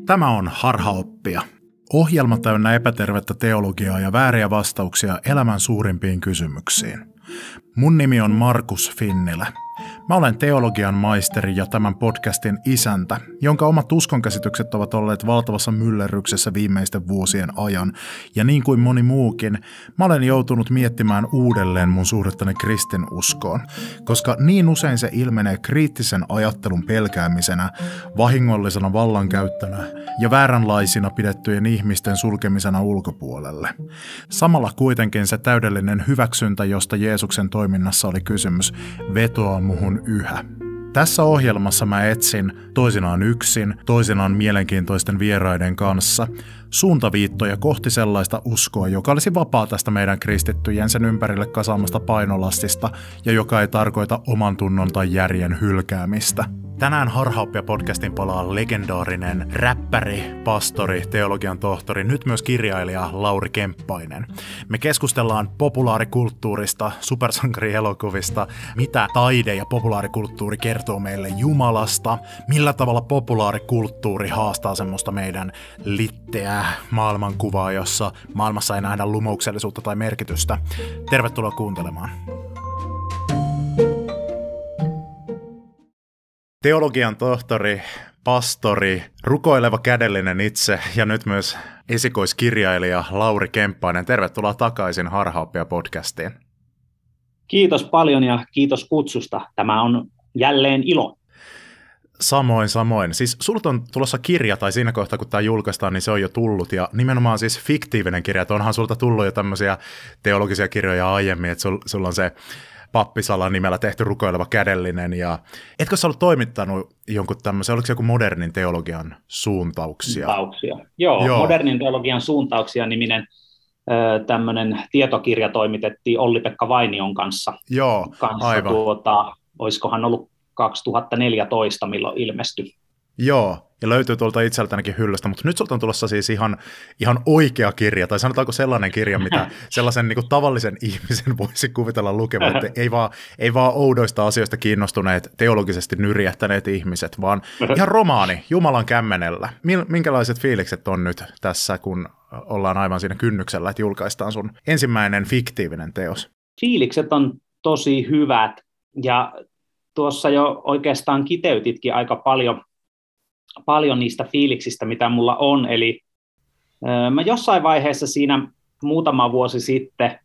Tämä on Harhaoppia. Ohjelma täynnä epätervettä teologiaa ja vääriä vastauksia elämän suurimpiin kysymyksiin. Mun nimi on Markus Finnilä. Mä olen teologian maisteri ja tämän podcastin isäntä, jonka omat uskonkäsitykset ovat olleet valtavassa myllerryksessä viimeisten vuosien ajan. Ja niin kuin moni muukin, mä olen joutunut miettimään uudelleen mun suhdettani kristinuskoon, koska niin usein se ilmenee kriittisen ajattelun pelkäämisenä, vahingollisena vallankäyttönä ja vääränlaisina pidettyjen ihmisten sulkemisena ulkopuolelle. Samalla kuitenkin se täydellinen hyväksyntä, josta Jeesuksen toiminnassa oli kysymys, vetoaa muhun yhä. Tässä ohjelmassa mä etsin, toisinaan yksin, toisinaan mielenkiintoisten vieraiden kanssa, suuntaviittoja kohti sellaista uskoa, joka olisi vapaa tästä meidän kristittyjen sen ympärille kasaamasta painolastista ja joka ei tarkoita oman tunnon tai järjen hylkäämistä. Tänään Harhaoppia-podcastin palaa legendaarinen räppäri, pastori, teologian tohtori, nyt myös kirjailija Lauri Kemppainen. Me keskustellaan populaarikulttuurista, supersankarielokuvista, mitä taide ja populaarikulttuuri kertoo meille Jumalasta, millä tavalla populaarikulttuuri haastaa semmoista meidän litteää maailmankuvaa, jossa maailmassa ei nähdä lumouksellisuutta tai merkitystä. Tervetuloa kuuntelemaan. Teologian tohtori, pastori, rukoileva kädellinen itse ja nyt myös esikoiskirjailija Lauri Kemppainen. Tervetuloa takaisin Harhaoppia-podcastiin. Kiitos paljon ja kiitos kutsusta. Tämä on jälleen ilo. Samoin. Siis sulta on tulossa kirja, tai siinä kohtaa kun tämä julkaistaan, niin se on jo tullut. Ja nimenomaan siis fiktiivinen kirja, että onhan sulta tullut jo tämmöisiä teologisia kirjoja aiemmin, että sulla on se Pappisalan nimellä tehty rukoileva kädellinen, ja etkö sä ollut toimittanut jonkun tämmöisen, oliko se joku modernin teologian suuntauksia? Joo, modernin teologian suuntauksia niminen tämmöinen tietokirja toimitettiin Olli-Pekka Vainion kanssa. Joo, aivan. Olisikohan ollut 2014, milloin ilmestyi. Joo, ja löytyy tuolta itseltäänkin hyllystä, mutta nyt sulta on tulossa siis ihan oikea kirja, tai sanotaanko sellainen kirja, mitä sellaisen niin kuin tavallisen ihmisen voisi kuvitella lukemaan, että ei vaan oudoista asioista kiinnostuneet, teologisesti nyrjähtäneet ihmiset, vaan ihan romaani, Jumalan kämmenellä. Minkälaiset fiilikset on nyt tässä, kun ollaan aivan siinä kynnyksellä, että julkaistaan sun ensimmäinen fiktiivinen teos? Fiilikset on tosi hyvät, ja tuossa jo oikeastaan kiteytitkin aika paljon niistä fiiliksistä, mitä mulla on. Eli mä jossain vaiheessa siinä muutama vuosi sitten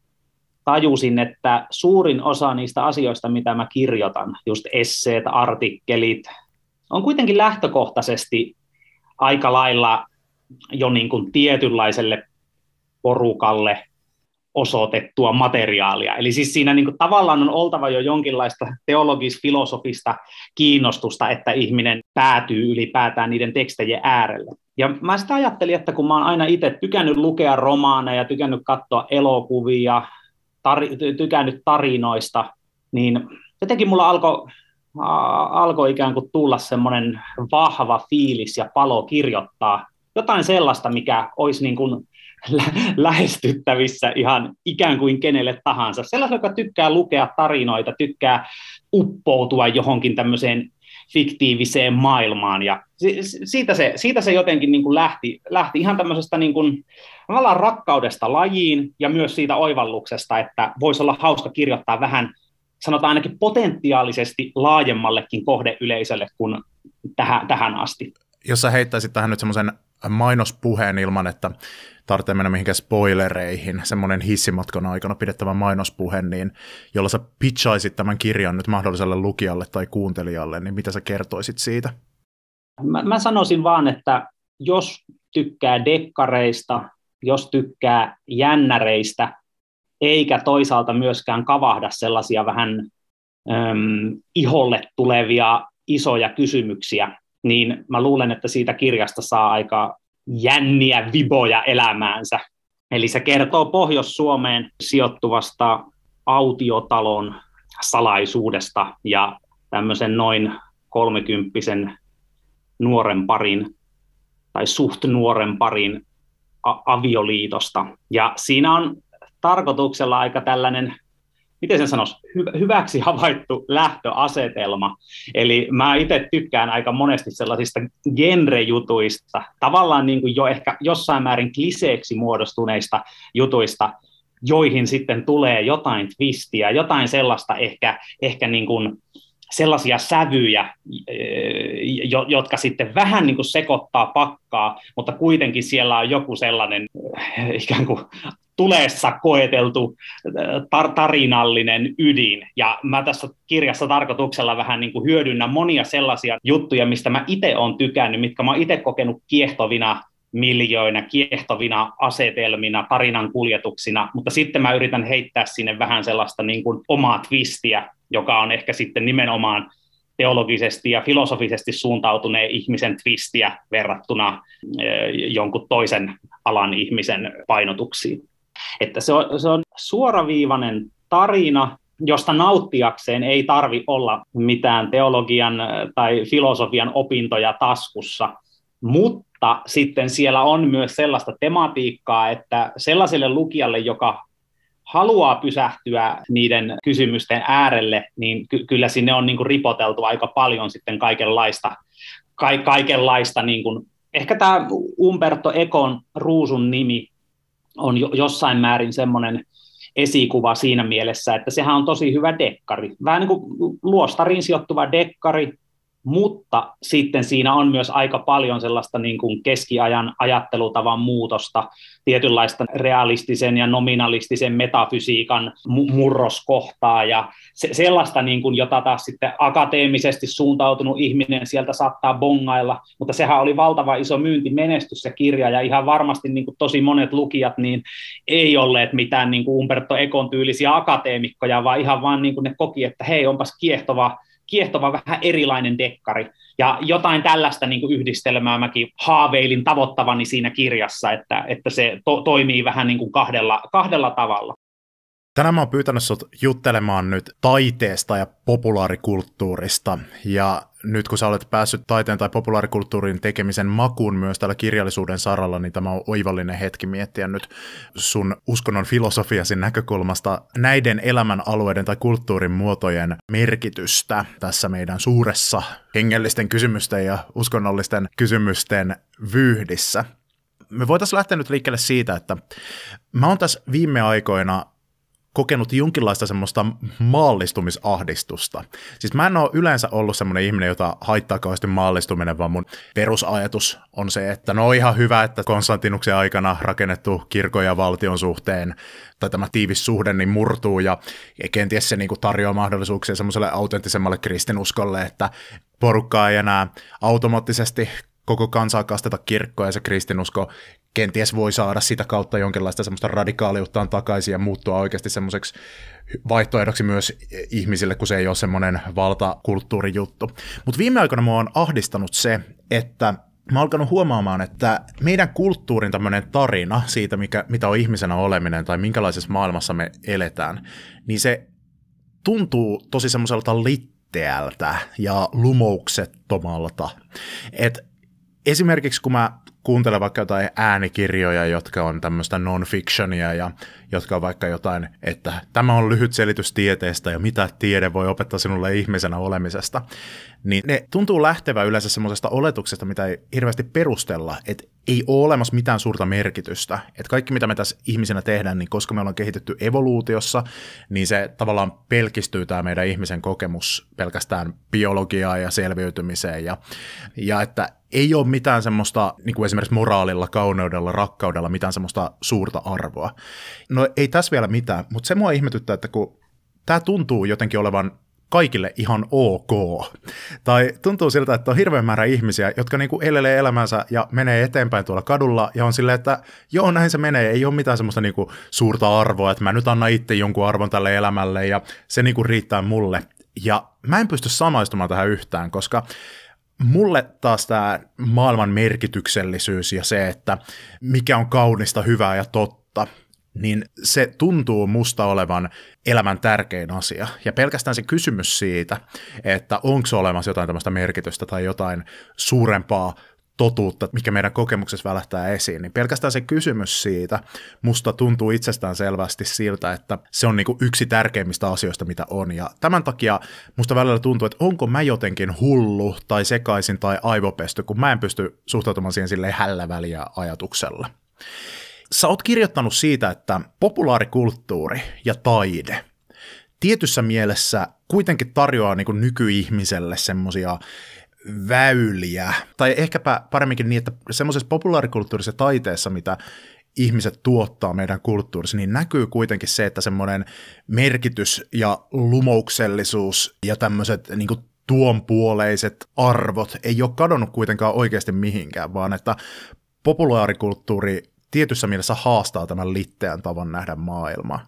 tajusin, että suurin osa niistä asioista, mitä mä kirjoitan, just esseet, artikkelit, on kuitenkin lähtökohtaisesti aika lailla jo niin kuin tietynlaiselle porukalle osoitettua materiaalia. Eli siis siinä niin kuin tavallaan on oltava jo jonkinlaista teologis-filosofista kiinnostusta, että ihminen päätyy ylipäätään niiden tekstejä äärelle. Ja mä sitä ajattelin, että kun mä oon aina itse tykännyt lukea romaaneja, tykännyt katsoa elokuvia, tykännyt tarinoista, niin jotenkin mulla alkoi ikään kuin tulla semmoinen vahva fiilis ja palo kirjoittaa jotain sellaista, mikä olisi niin kuin lähestyttävissä ihan ikään kuin kenelle tahansa. Sellainen, joka tykkää lukea tarinoita, tykkää uppoutua johonkin tämmöiseen fiktiiviseen maailmaan. Ja siitä se jotenkin niin kuin lähti ihan tämmöisestä niin kuin rakkaudesta lajiin ja myös siitä oivalluksesta, että voisi olla hauska kirjoittaa vähän, sanotaan ainakin potentiaalisesti laajemmallekin kohdeyleisölle kuin tähän asti. Jos sä heittäisit tähän nyt semmoisen mainospuheen ilman, että tarvitsee mennä mihinkään spoilereihin, semmoinen hissimatkan aikana pidettävä mainospuhe, niin jolla sä pitchaisit tämän kirjan nyt mahdolliselle lukijalle tai kuuntelijalle, niin mitä sä kertoisit siitä? Mä sanoisin vaan, että jos tykkää dekkareista, jos tykkää jännäreistä, eikä toisaalta myöskään kavahda sellaisia vähän iholle tulevia isoja kysymyksiä, niin mä luulen, että siitä kirjasta saa aika jänniä viboja elämäänsä. Eli se kertoo Pohjois-Suomeen sijoittuvasta autiotalon salaisuudesta ja tämmöisen noin 30-vuotiaan nuoren parin tai suht nuoren parin avioliitosta. Ja siinä on tarkoituksella aika tällainen miten sen sanoisi, hyväksi havaittu lähtöasetelma. Eli mä itse tykkään aika monesti sellaisista genrejutuista, tavallaan niin kuin jo ehkä jossain määrin kliseeksi muodostuneista jutuista, joihin sitten tulee jotain twistiä, jotain sellaista ehkä niin kuin sellaisia sävyjä, jotka sitten vähän niin kuin sekoittaa pakkaa, mutta kuitenkin siellä on joku sellainen ikään kuin tuleessa koeteltu tarinallinen ydin. Ja mä tässä kirjassa tarkoituksella vähän niin kuin hyödynnän monia sellaisia juttuja, mistä mä itse olen tykännyt, mitkä mä oon itse kokenut kiehtovina miljöinä, kiehtovina asetelmina, tarinan kuljetuksina, mutta sitten mä yritän heittää sinne vähän sellaista niin kuin omaa twistiä, joka on ehkä sitten nimenomaan teologisesti ja filosofisesti suuntautuneen ihmisen twistiä verrattuna jonkun toisen alan ihmisen painotuksiin. Että se on suoraviivainen tarina, josta nauttiakseen ei tarvi olla mitään teologian tai filosofian opintoja taskussa, mutta sitten siellä on myös sellaista tematiikkaa, että sellaiselle lukijalle, joka haluaa pysähtyä niiden kysymysten äärelle, niin kyllä sinne on niin kuin ripoteltu aika paljon sitten kaikenlaista niin kuin, ehkä tämä Umberto Econ Ruusun nimi on jossain määrin semmoinen esikuva siinä mielessä, että sehän on tosi hyvä dekkari, vähän niin kuin luostariin sijoittuva dekkari, mutta sitten siinä on myös aika paljon sellaista niin kuin keskiajan ajattelutavan muutosta, tietynlaista realistisen ja nominalistisen metafysiikan murroskohtaa ja sellaista, niin kuin, jota taas sitten akateemisesti suuntautunut ihminen sieltä saattaa bongailla, mutta sehän oli valtava iso myyntimenestys se kirja ja ihan varmasti niin kuin tosi monet lukijat niin ei olleet mitään niin kuin Umberto Econ tyylisiä akateemikkoja, vaan ihan vaan niin kuin ne koki, että hei, onpas kiehtova vähän erilainen dekkari. Ja jotain tällaista niin kuin yhdistelmää mäkin haaveilin tavoittavani siinä kirjassa, että se toimii vähän niin kuin kahdella tavalla. Tänään mä oon pyytänyt sut juttelemaan nyt taiteesta ja populaarikulttuurista, ja nyt kun sä olet päässyt taiteen tai populaarikulttuurin tekemisen makuun myös tällä kirjallisuuden saralla, niin tämä on oivallinen hetki miettiä nyt sun uskonnon filosofiasi näkökulmasta näiden elämän alueiden tai kulttuurin muotojen merkitystä tässä meidän suuressa hengellisten kysymysten ja uskonnollisten kysymysten vyyhdissä. Me voitaisiin lähteä nyt liikkeelle siitä, että mä oon tässä viime aikoina kokenut jonkinlaista semmoista maallistumisahdistusta. Siis mä en ole yleensä ollut semmoinen ihminen, jota haittaa kauheasti maallistuminen, vaan mun perusajatus on se, että no ihan hyvä, että Konstantinuksen aikana rakennettu kirkon ja valtion suhteen, tai tämä tiivis suhde, niin murtuu, ja kenties se niinku tarjoaa mahdollisuuksia semmoiselle autenttisemmalle kristinuskolle, että porukkaa ei enää automaattisesti koko kansaa kasteta kirkkoa, ja se kristinusko kenties voi saada sitä kautta jonkinlaista semmoista radikaaliuttaan takaisin ja muuttua oikeasti semmoiseksi vaihtoehdoksi myös ihmisille, kun se ei ole semmoinen valtakulttuurijuttu. Mutta viime aikoina mua on ahdistanut se, että mä oon alkanut huomaamaan, että meidän kulttuurin tämmöinen tarina siitä, mitä on ihmisenä oleminen tai minkälaisessa maailmassa me eletään, niin se tuntuu tosi semmoiselta litteältä ja lumouksettomalta. Et esimerkiksi kun mä kuuntelen vaikka jotain äänikirjoja, jotka on tämmöistä non-fictionia ja jotka on vaikka jotain, että tämä on lyhyt selitys tieteestä ja mitä tiede voi opettaa sinulle ihmisenä olemisesta, niin ne tuntuu lähtevän yleensä semmoisesta oletuksesta, mitä ei hirveästi perustella, että ei ole olemassa mitään suurta merkitystä, että kaikki mitä me tässä ihmisenä tehdään, niin koska me ollaan kehitetty evoluutiossa, niin se tavallaan pelkistyy tämä meidän ihmisen kokemus pelkästään biologiaan ja selviytymiseen ja että ei ole mitään semmoista, niin kuin esimerkiksi moraalilla, kauneudella, rakkaudella, mitään semmoista suurta arvoa. No ei tässä vielä mitään, mutta se mua ihmetyttää, että kun tämä tuntuu jotenkin olevan kaikille ihan ok. Tai tuntuu siltä, että on hirveän määrä ihmisiä, jotka niinku elelee elämänsä ja menee eteenpäin tuolla kadulla ja on silleen, että joo, näin se menee, ei ole mitään semmoista niinku suurta arvoa, että mä nyt annan itse jonkun arvon tälle elämälle ja se niinku riittää mulle. Ja mä en pysty samaistumaan tähän yhtään, koska mulle taas tämä maailman merkityksellisyys ja se, että mikä on kaunista, hyvää ja totta, niin se tuntuu musta olevan elämän tärkein asia. Ja pelkästään se kysymys siitä, että onko olemassa jotain tämmöistä merkitystä tai jotain suurempaa totuutta, mikä meidän kokemuksessa välähtää esiin, niin pelkästään se kysymys siitä musta tuntuu itsestään selvästi siltä, että se on niin kuin yksi tärkeimmistä asioista, mitä on. Ja tämän takia musta välillä tuntuu, että onko mä jotenkin hullu tai sekaisin tai aivopesty, kun mä en pysty suhtautumaan siihen silleen hällä väliä ajatuksella. Sä oot kirjoittanut siitä, että populaarikulttuuri ja taide tietyssä mielessä kuitenkin tarjoaa niin kuin nykyihmiselle semmoisia väyliä, tai ehkäpä paremminkin niin, että semmoisessa populaarikulttuurissa ja taiteessa, mitä ihmiset tuottaa meidän kulttuurissa, niin näkyy kuitenkin se, että semmoinen merkitys ja lumouksellisuus ja tämmöiset niin kuin tuonpuoleiset arvot ei ole kadonnut kuitenkaan oikeasti mihinkään, vaan että populaarikulttuuri tietyssä mielessä haastaa tämän litteän tavan nähdä maailmaa.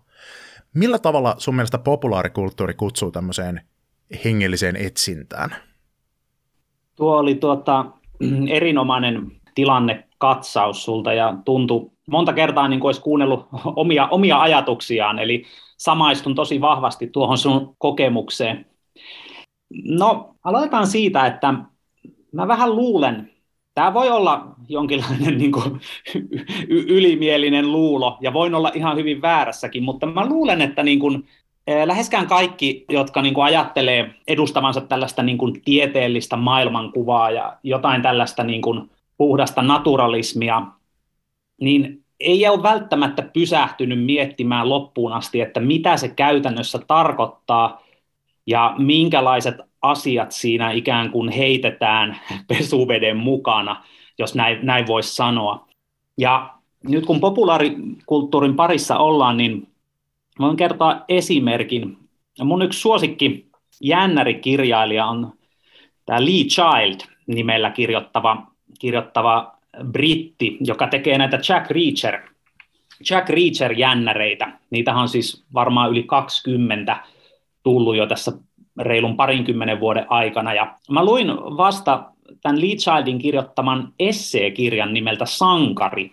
Millä tavalla sun mielestä populaarikulttuuri kutsuu tämmöiseen hengelliseen etsintään? Tuo oli erinomainen tilannekatsaus sulta ja tuntui monta kertaa niin kuin olisi kuunnellut omia ajatuksiaan, eli samaistun tosi vahvasti tuohon sun kokemukseen. No, aloitetaan siitä, että mä vähän luulen, tämä voi olla jonkinlainen niin kuin ylimielinen luulo ja voin olla ihan hyvin väärässäkin, mutta mä luulen, että niin kuin läheskään kaikki, jotka niin kuin ajattelee edustavansa tällaista niin kuin tieteellistä maailmankuvaa ja jotain tällaista niin kuin puhdasta naturalismia, niin ei ole välttämättä pysähtynyt miettimään loppuun asti, että mitä se käytännössä tarkoittaa ja minkälaiset asiat siinä ikään kuin heitetään pesuveden mukana, jos näin voisi sanoa. Ja nyt kun populaarikulttuurin parissa ollaan, niin voin kertoa esimerkin. Mun yksi suosikki jännärikirjailija on tämä Lee Child nimellä kirjoittava britti, joka tekee näitä Jack Reacher-jännäreitä. Niitähän on siis varmaan yli 20 tullut jo tässä reilun 20 vuoden aikana. Ja mä luin vasta tämän Lee Childin kirjoittaman esseekirjan nimeltä Sankari,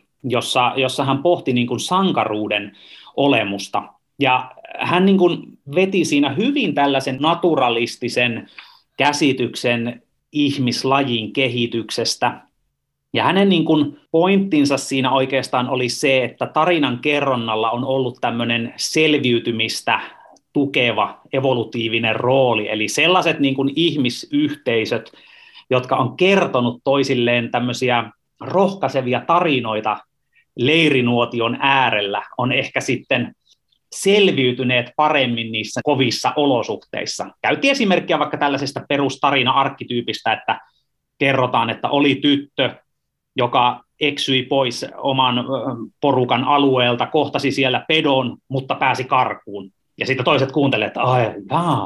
jossa hän pohti niin kuin sankaruuden olemusta. Ja hän niin kuin veti siinä hyvin tällaisen naturalistisen käsityksen ihmislajin kehityksestä. Ja hänen niin kuin pointtinsa siinä oikeastaan oli se, että tarinan kerronnalla on ollut tämmöinen selviytymistä tukeva evolutiivinen rooli. Eli sellaiset niin kuin ihmisyhteisöt, jotka on kertonut toisilleen tämmöisiä rohkaisevia tarinoita leirinuotion äärellä, on ehkä sitten selviytyneet paremmin niissä kovissa olosuhteissa. Käytiin esimerkkiä vaikka tällaisesta perustarina-arkkityypistä, että kerrotaan, että oli tyttö, joka eksyi pois oman porukan alueelta, kohtasi siellä pedon, mutta pääsi karkuun. Ja sitten toiset kuuntelevat, että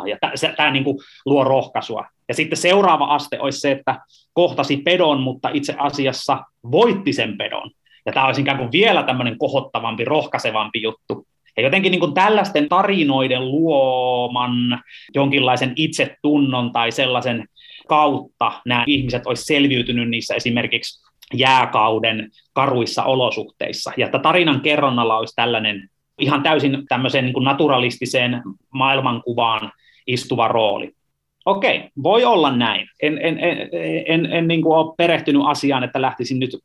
ja tämä niin kuin luo rohkaisua. Ja sitten seuraava aste olisi se, että kohtasi pedon, mutta itse asiassa voitti sen pedon. Ja tämä olisi ikään kuin vielä tämmöinen kohottavampi, rohkaisevampi juttu. Ja jotenkin niin kuin tällaisten tarinoiden luoman jonkinlaisen itsetunnon tai sellaisen kautta nämä ihmiset olisi selviytynyt niissä esimerkiksi jääkauden karuissa olosuhteissa. Ja että tarinan kerronnalla olisi tällainen ihan täysin tämmöiseen niin kuin naturalistiseen maailmankuvaan istuva rooli. Okei, voi olla näin. En niin kuin ole perehtynyt asiaan, että lähtisin nyt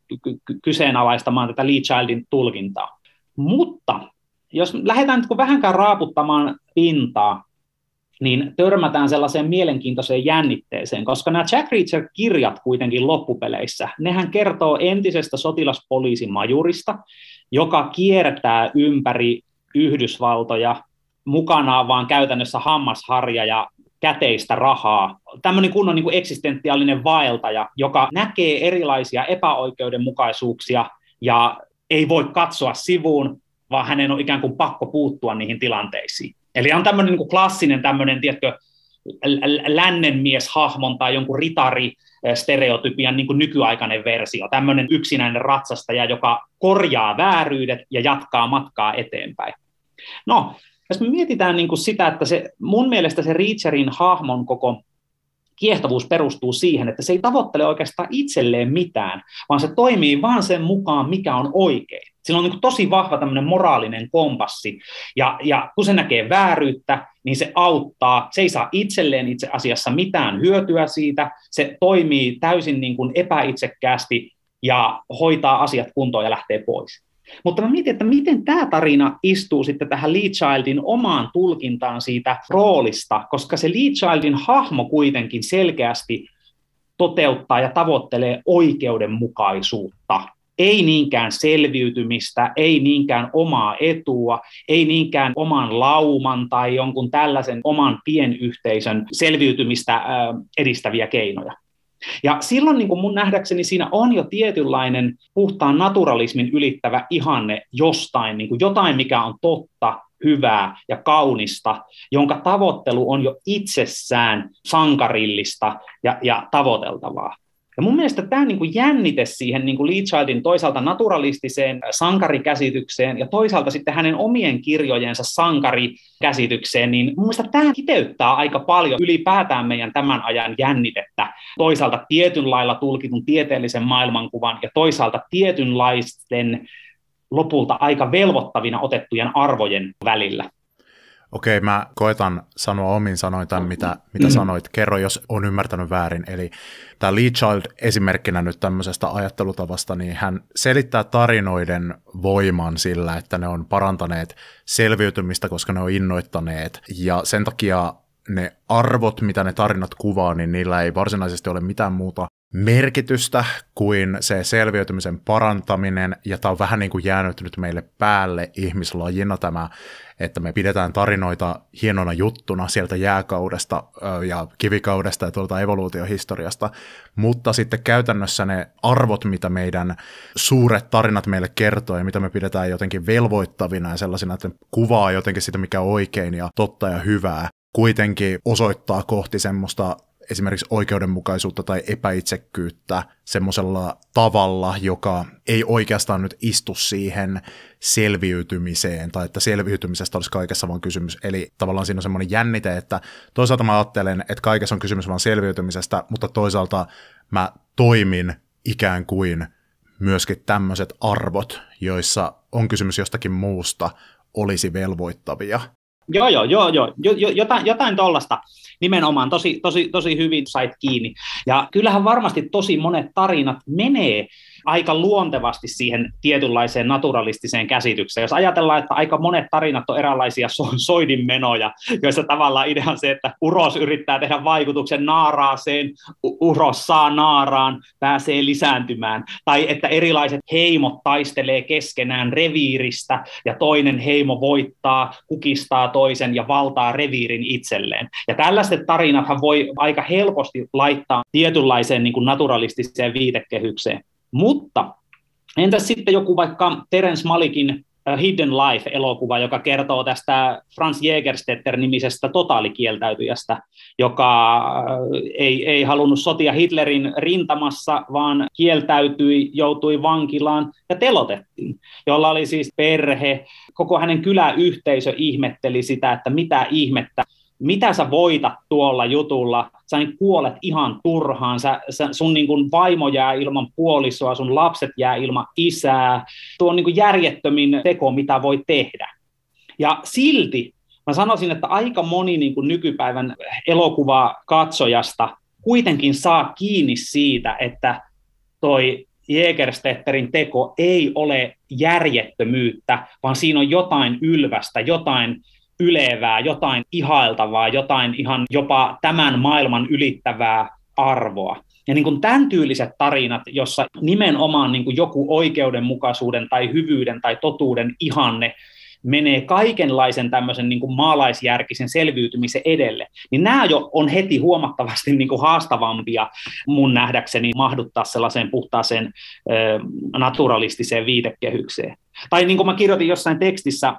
kyseenalaistamaan tätä Lee Childin tulkintaa. Mutta jos lähdetään nyt vähänkään raaputtamaan pintaa, niin törmätään sellaiseen mielenkiintoiseen jännitteeseen, koska nämä Jack Reacher-kirjat kuitenkin loppupeleissä, nehän kertoo entisestä sotilaspoliisin majurista, joka kiertää ympäri Yhdysvaltoja, mukanaan vaan käytännössä hammasharja ja käteistä rahaa. Tämmöinen kunnon niin kuin eksistentiaalinen vaeltaja, joka näkee erilaisia epäoikeudenmukaisuuksia ja ei voi katsoa sivuun, vaan hänen on ikään kuin pakko puuttua niihin tilanteisiin. Eli on tämmöinen niin kuin klassinen tämmöinen, tiedätkö, lännenmieshahmon tai jonkun ritari-stereotypian niin kuin nykyaikainen versio. Tämmöinen yksinäinen ratsastaja, joka korjaa vääryydet ja jatkaa matkaa eteenpäin. No, jos me mietitään niin kuin sitä, että mun mielestä se Reacherin hahmon koko kiehtovuus perustuu siihen, että se ei tavoittele oikeastaan itselleen mitään, vaan se toimii vaan sen mukaan, mikä on oikein. Sillä on niin kuin tosi vahva tämmöinen moraalinen kompassi, ja kun se näkee vääryyttä, niin se auttaa, se ei saa itselleen itse asiassa mitään hyötyä siitä, se toimii täysin niin kuin epäitsekkäästi ja hoitaa asiat kuntoon ja lähtee pois. Mutta mä mietin, että miten tämä tarina istuu sitten tähän Lee Childin omaan tulkintaan siitä roolista, koska se Lee Childin hahmo kuitenkin selkeästi toteuttaa ja tavoittelee oikeudenmukaisuutta. Ei niinkään selviytymistä, ei niinkään omaa etua, ei niinkään oman lauman tai jonkun tällaisen oman pienyhteisön selviytymistä edistäviä keinoja. Ja silloin niin kuin mun nähdäkseni siinä on jo tietynlainen puhtaan naturalismin ylittävä ihanne jostain, niin kuin jotain mikä on totta, hyvää ja kaunista, jonka tavoittelu on jo itsessään sankarillista ja tavoiteltavaa. Ja mun mielestä tämä niin kuin jännite siihen niin kuin Lee Childin toisaalta naturalistiseen sankarikäsitykseen ja toisaalta sitten hänen omien kirjojensa sankarikäsitykseen, niin mun mielestä tämä kiteyttää aika paljon ylipäätään meidän tämän ajan jännitettä. Toisaalta tietyn lailla tulkitun tieteellisen maailmankuvan ja toisaalta tietynlaisten lopulta aika velvoittavina otettujen arvojen välillä. Okei, mä koitan sanoa omin sanoin tämän, mitä sanoit. Kerro, jos on ymmärtänyt väärin. Eli tämä Lee Child esimerkkinä nyt tämmöisestä ajattelutavasta, niin hän selittää tarinoiden voiman sillä, että ne on parantaneet selviytymistä, koska ne on innoittaneet. Ja sen takia ne arvot, mitä ne tarinat kuvaa, niin niillä ei varsinaisesti ole mitään muuta merkitystä kuin se selviytymisen parantaminen, ja tämä on vähän niin kuin jäänyt nyt meille päälle ihmislajina tämä, että me pidetään tarinoita hienona juttuna sieltä jääkaudesta ja kivikaudesta ja tuolta evoluutiohistoriasta, mutta sitten käytännössä ne arvot, mitä meidän suuret tarinat meille kertoo ja mitä me pidetään jotenkin velvoittavina ja sellaisina, että ne kuvaa jotenkin sitä, mikä on oikein ja totta ja hyvää, kuitenkin osoittaa kohti semmoista esimerkiksi oikeudenmukaisuutta tai epäitsekkyyttä semmoisella tavalla, joka ei oikeastaan nyt istu siihen selviytymiseen, tai että selviytymisestä olisi kaikessa vaan kysymys. Eli tavallaan siinä on semmoinen jännite, että toisaalta mä ajattelen, että kaikessa on kysymys vaan selviytymisestä, mutta toisaalta mä toimin ikään kuin myöskin tämmöiset arvot, joissa on kysymys jostakin muusta, olisi velvoittavia. Joo, jotain tollasta nimenomaan tosi hyvin sait kiinni. Ja kyllähän varmasti tosi monet tarinat menee aika luontevasti siihen tietynlaiseen naturalistiseen käsitykseen. Jos ajatellaan, että aika monet tarinat on eräänlaisia soidinmenoja, joissa tavallaan idea on se, että uros yrittää tehdä vaikutuksen naaraaseen, uros saa naaraan, pääsee lisääntymään. Tai että erilaiset heimot taistelee keskenään reviiristä ja toinen heimo voittaa, kukistaa toisen ja valtaa reviirin itselleen. Ja tällaiset tarinathan voi aika helposti laittaa tietynlaiseen niin kuin naturalistiseen viitekehykseen. Mutta entäs sitten joku vaikka Terence Malickin Hidden Life-elokuva, joka kertoo tästä Franz Jägerstätter-nimisestä totaalikieltäytyjästä, joka ei halunnut sotia Hitlerin rintamassa, vaan kieltäytyi, joutui vankilaan ja telotettiin, jolla oli siis perhe. Koko hänen kyläyhteisö ihmetteli sitä, että mitä ihmettä, mitä sä voitat tuolla jutulla, sä kuolet ihan turhaan, sun niin kuin vaimo jää ilman puolisoa, sun lapset jää ilman isää, tuo on niin kuin järjettömin teko, mitä voi tehdä. Ja silti mä sanoisin, että aika moni niin kuin nykypäivän elokuvakatsojasta kuitenkin saa kiinni siitä, että toi Jägerstätterin teko ei ole järjettömyyttä, vaan siinä on jotain ylvästä, jotain ylevää, jotain ihailtavaa, jotain ihan jopa tämän maailman ylittävää arvoa. Ja niin kuin tämän tyyliset tarinat, jossa nimenomaan niin kuin joku oikeudenmukaisuuden tai hyvyyden tai totuuden ihanne menee kaikenlaisen tämmöisen niin kuin maalaisjärkisen selviytymisen edelle, niin nämä jo on heti huomattavasti niin kuin haastavampia mun nähdäkseni mahduttaa sellaiseen puhtaaseen naturalistiseen viitekehykseen. Tai niin kuin mä kirjoitin jossain tekstissä,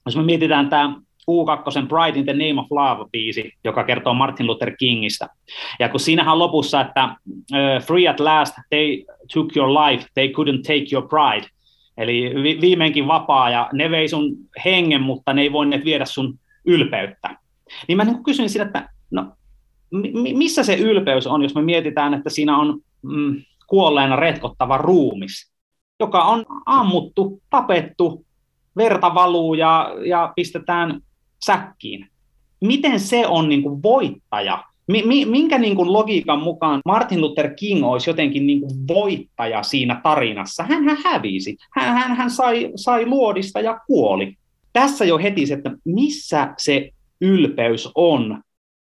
jos me mietitään tämä U2 Pride in the Name of Love-biisi, joka kertoo Martin Luther Kingistä. Ja kun siinähän on lopussa, että free at last, they took your life, they couldn't take your pride. Eli viimeinkin vapaa, ja ne vei sun hengen, mutta ne ei voineet viedä sun ylpeyttä. Niin mä niin kysyin siinä, että no, missä se ylpeys on, jos me mietitään, että siinä on kuolleena retkottava ruumis. joka on ammuttu, tapettu, verta valuu ja pistetään säkkiin. Miten se on niin kuin voittaja? Minkä niin kuin logiikan mukaan Martin Luther King olisi jotenkin niin kuin voittaja siinä tarinassa? Hän hävisi. Hän sai luodista ja kuoli. Tässä jo heti se, että missä se ylpeys on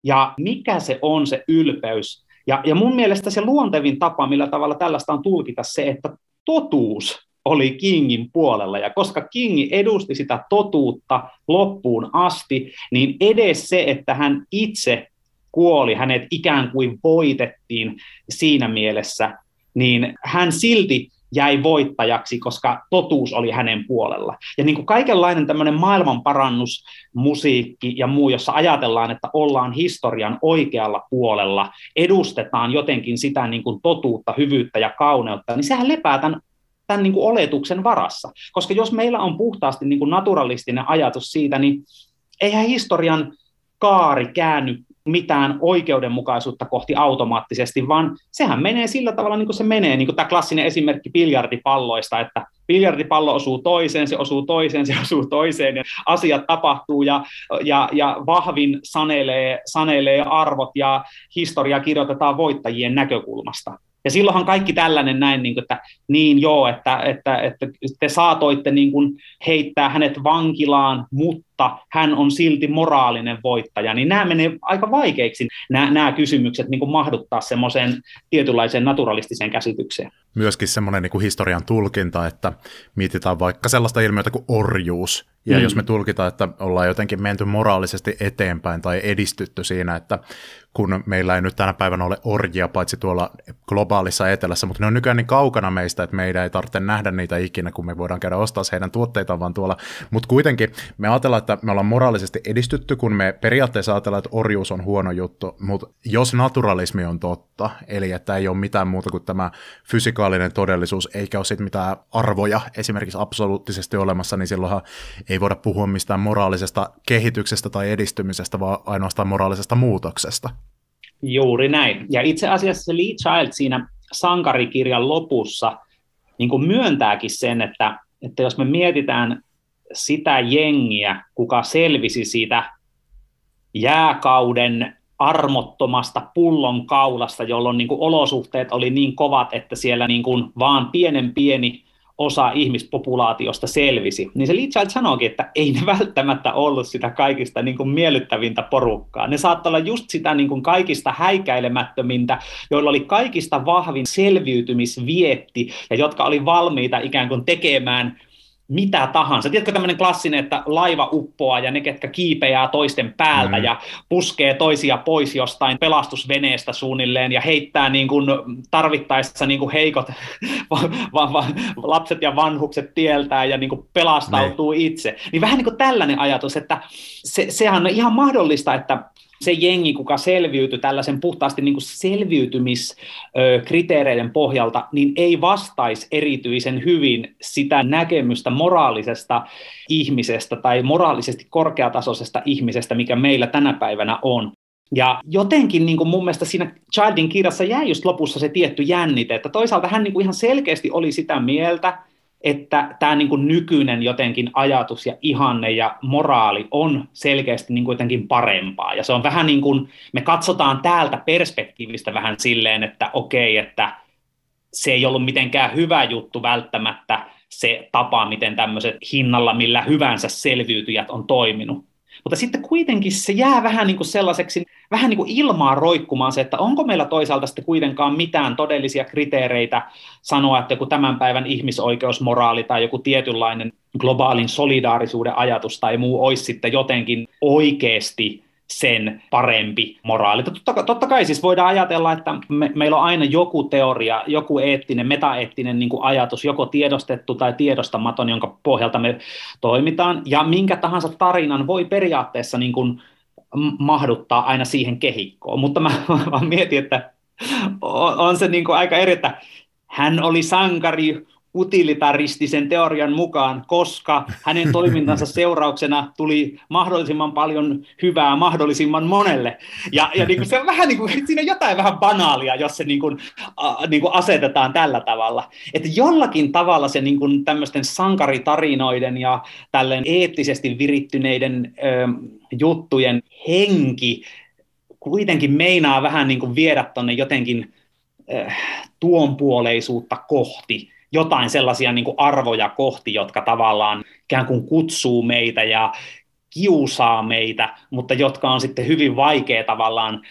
ja mikä se on se ylpeys. Ja mun mielestä se luontevin tapa, millä tavalla tällaista on tulkita se, että totuus oli Kingin puolella. Ja koska King edusti sitä totuutta loppuun asti, niin edes se, että hän itse kuoli, hänet ikään kuin voitettiin siinä mielessä, niin hän silti jäi voittajaksi, koska totuus oli hänen puolella. Ja niin kuin kaikenlainen tämmöinen maailmanparannus, musiikki ja muu, jossa ajatellaan, että ollaan historian oikealla puolella, edustetaan jotenkin sitä niin kuin totuutta, hyvyyttä ja kauneutta, niin sehän lepää tämän niin kuin oletuksen varassa. Koska jos meillä on puhtaasti niin kuin naturalistinen ajatus siitä, niin eihän historian kaari käänny mitään oikeudenmukaisuutta kohti automaattisesti, vaan sehän menee sillä tavalla, niin kuin se menee. Niin kuin tämä klassinen esimerkki biljardipalloista, että biljardipallo osuu toiseen, se osuu toiseen, se osuu toiseen, ja asiat tapahtuu, ja vahvin sanelee arvot, ja historia kirjoitetaan voittajien näkökulmasta. Ja silloinhan kaikki tällainen näin, että niin joo, että te saatoitte niin kuin heittää hänet vankilaan, mutta hän on silti moraalinen voittaja, niin nämä menee aika vaikeiksi, nämä kysymykset niin kuin mahduttaa semmoiseen tietynlaiseen naturalistiseen käsitykseen. Myöskin semmoinen niin kuin historian tulkinta, että mietitään vaikka sellaista ilmiötä kuin orjuus, ja jos me tulkitaan, että ollaan jotenkin menty moraalisesti eteenpäin tai edistytty siinä, että kun meillä ei nyt tänä päivänä ole orjia, paitsi tuolla globaalissa etelässä, mutta ne on nykyään niin kaukana meistä, että meidän ei tarvitse nähdä niitä ikinä, kun me voidaan käydä ostaa heidän tuotteitaan vaan tuolla. Mutta kuitenkin me ajatellaan, että me ollaan moraalisesti edistytty, kun me periaatteessa ajatellaan, että orjuus on huono juttu, mutta jos naturalismi on totta, eli että ei ole mitään muuta kuin tämä fysikaalinen todellisuus, eikä ole sitten mitään arvoja esimerkiksi absoluuttisesti olemassa, niin silloinhan ei voida puhua mistään moraalisesta kehityksestä tai edistymisestä, vaan ainoastaan moraalisesta muutoksesta. Juuri näin. Ja itse asiassa Lee Child siinä sankarikirjan lopussa niin kuin myöntääkin sen, että jos me mietitään sitä jengiä, kuka selvisi siitä jääkauden armottomasta pullonkaulasta, jolloin niin kuin olosuhteet oli niin kovat, että siellä niin kuin vaan pieni osa ihmispopulaatiosta selvisi, niin se Lee Child sanoikin, että ei ne välttämättä ollut sitä kaikista niin kuin miellyttävintä porukkaa. Ne saattoi olla just sitä niin kuin kaikista häikäilemättömintä, joilla oli kaikista vahvin selviytymisvietti ja jotka oli valmiita ikään kuin tekemään mitä tahansa. Tiedätkö tämmöinen klassinen, että laiva uppoaa ja ne, ketkä kiipeää toisten päältä ja puskee toisia pois jostain pelastusveneestä suunnilleen ja heittää niin kuin tarvittaessa niin kuin heikot lapset ja vanhukset tieltään ja niin kuin pelastautuu itse. Niin vähän niin kuin tällainen ajatus, että sehän on ihan mahdollista, että se jengi, kuka selviytyi tällaisen puhtaasti niin kuin selviytymiskriteereiden pohjalta, niin ei vastaisi erityisen hyvin sitä näkemystä moraalisesta ihmisestä tai moraalisesti korkeatasoisesta ihmisestä, mikä meillä tänä päivänä on. Ja jotenkin niin kuin mun mielestä siinä Childin kirjassa jäi just lopussa se tietty jännite, että toisaalta hän niin kuin ihan selkeästi oli sitä mieltä, että tämä niin kuin nykyinen jotenkin ajatus ja ihanne ja moraali on selkeästi niin kuin jotenkin parempaa. Ja se on vähän niin kuin, me katsotaan täältä perspektiivistä vähän silleen, että okei, että se ei ollut mitenkään hyvä juttu välttämättä se tapa, miten tämmöiset hinnalla millä hyvänsä selviytyjät on toiminut. Mutta sitten kuitenkin se jää vähän niin kuin sellaiseksi, vähän niin kuin ilmaa roikkumaan se, että onko meillä toisaalta sitten kuitenkaan mitään todellisia kriteereitä sanoa, että joku tämän päivän ihmisoikeusmoraali tai joku tietynlainen globaalin solidaarisuuden ajatus tai muu olisi sitten jotenkin oikeasti sen parempi moraali. Totta kai siis voidaan ajatella, että meillä on aina joku teoria, joku eettinen, metaeettinen niin kuin ajatus, joko tiedostettu tai tiedostamaton, jonka pohjalta me toimitaan, ja minkä tahansa tarinan voi periaatteessa niin kuin mahduttaa aina siihen kehikkoon. Mutta mä vaan mietin, että on se niin kuin aika eri, että hän oli sankari utilitaristisen teorian mukaan, koska hänen toimintansa seurauksena tuli mahdollisimman paljon hyvää mahdollisimman monelle. Ja niin kuin se on vähän niin kuin, siinä on jotain vähän banaalia, jos se niin kuin asetetaan tällä tavalla. Että jollakin tavalla se niin kuin tämmöisten sankaritarinoiden ja tälleen eettisesti virittyneiden juttujen henki kuitenkin meinaa vähän niin kuin viedä tuonne jotenkin tuonpuoleisuutta kohti, jotain sellaisia niin kuin arvoja kohti, jotka tavallaan ikään kuin kutsuu meitä ja kiusaa meitä, mutta jotka on sitten hyvin vaikea tavallaan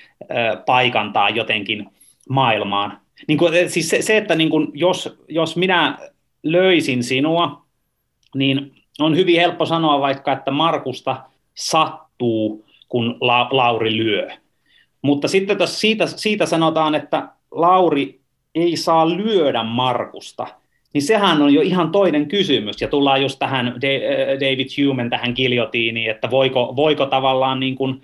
paikantaa jotenkin maailmaan. Niin kuin, siis se että niin kuin, jos minä löisin sinua, niin on hyvin helppo sanoa vaikka, että Markusta sattuu, kun Lauri lyö. Mutta sitten jos siitä sanotaan, että Lauri ei saa lyödä Markusta, niin sehän on jo ihan toinen kysymys. Ja tullaan just tähän David Humen tähän giljotiiniin, että voiko tavallaan niin kuin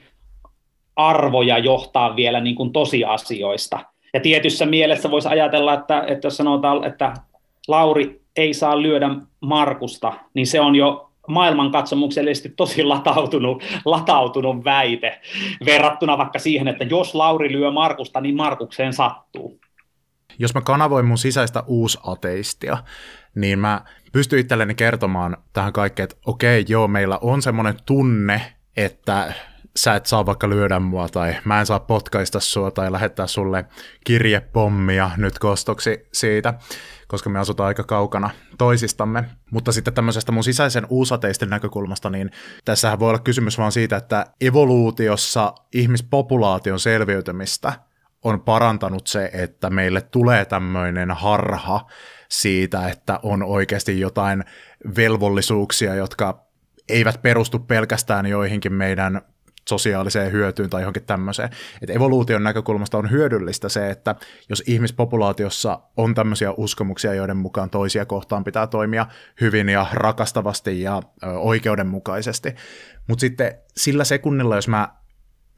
arvoja johtaa vielä niin kuin tosiasioista. Ja tietyssä mielessä voisi ajatella, että jos sanotaan, että Lauri ei saa lyödä Markusta, niin se on jo maailmankatsomuksellisesti tosi latautunut väite verrattuna vaikka siihen, että jos Lauri lyö Markusta, niin Markukseen sattuu. Jos mä kanavoin mun sisäistä uusateistia, niin mä pystyn itselleni kertomaan tähän kaikkeen, että okei, joo, meillä on semmoinen tunne, että sä et saa vaikka lyödä mua, tai mä en saa potkaista sua, tai lähettää sulle kirjepommia nyt kostoksi siitä, koska me asutaan aika kaukana toisistamme. Mutta sitten tämmöisestä mun sisäisen uusateistin näkökulmasta, niin tässähän voi olla kysymys vaan siitä, että evoluutiossa ihmispopulaation selviytymistä on parantanut se, että meille tulee tämmöinen harha siitä, että on oikeasti jotain velvollisuuksia, jotka eivät perustu pelkästään joihinkin meidän sosiaaliseen hyötyyn tai johonkin tämmöiseen. Että evoluution näkökulmasta on hyödyllistä se, että jos ihmispopulaatiossa on tämmöisiä uskomuksia, joiden mukaan toisia kohtaan pitää toimia hyvin ja rakastavasti ja oikeudenmukaisesti, mutta sitten sillä sekunnilla, jos mä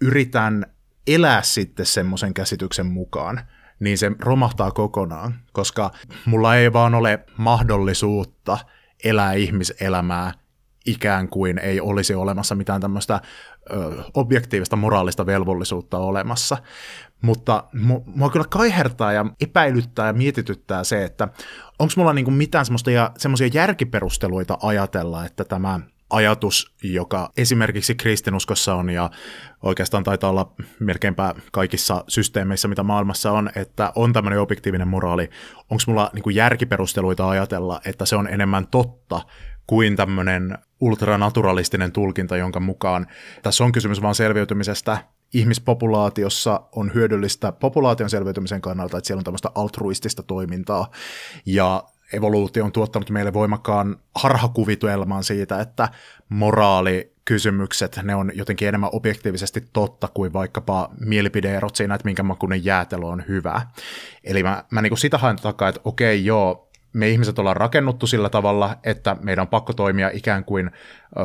yritän elää sitten semmoisen käsityksen mukaan, niin se romahtaa kokonaan, koska mulla ei vaan ole mahdollisuutta elää ihmiselämää ikään kuin ei olisi olemassa mitään tämmöistä objektiivista moraalista velvollisuutta olemassa. Mutta mua kyllä kaihertaa ja epäilyttää ja mietityttää se, että onko mulla niinku mitään semmoisia järkiperusteluita ajatella, että tämä ajatus, joka esimerkiksi kristinuskossa on ja oikeastaan taitaa olla melkeinpä kaikissa systeemeissä, mitä maailmassa on, että on tämmöinen objektiivinen moraali. Onko mulla niinku järkiperusteluita ajatella, että se on enemmän totta kuin tämmöinen ultranaturalistinen tulkinta, jonka mukaan tässä on kysymys vaan selviytymisestä. Ihmispopulaatiossa on hyödyllistä populaation selviytymisen kannalta, että siellä on tämmöistä altruistista toimintaa, ja evoluutio on tuottanut meille voimakkaan harhakuvitelman siitä, että moraalikysymykset, ne on jotenkin enemmän objektiivisesti totta kuin vaikkapa mielipide-erot siinä, että minkä makuinen jäätelö on hyvä. Eli mä niin kuin sitä haen takaa, että okei, joo, me ihmiset ollaan rakennuttu sillä tavalla, että meidän on pakko toimia ikään kuin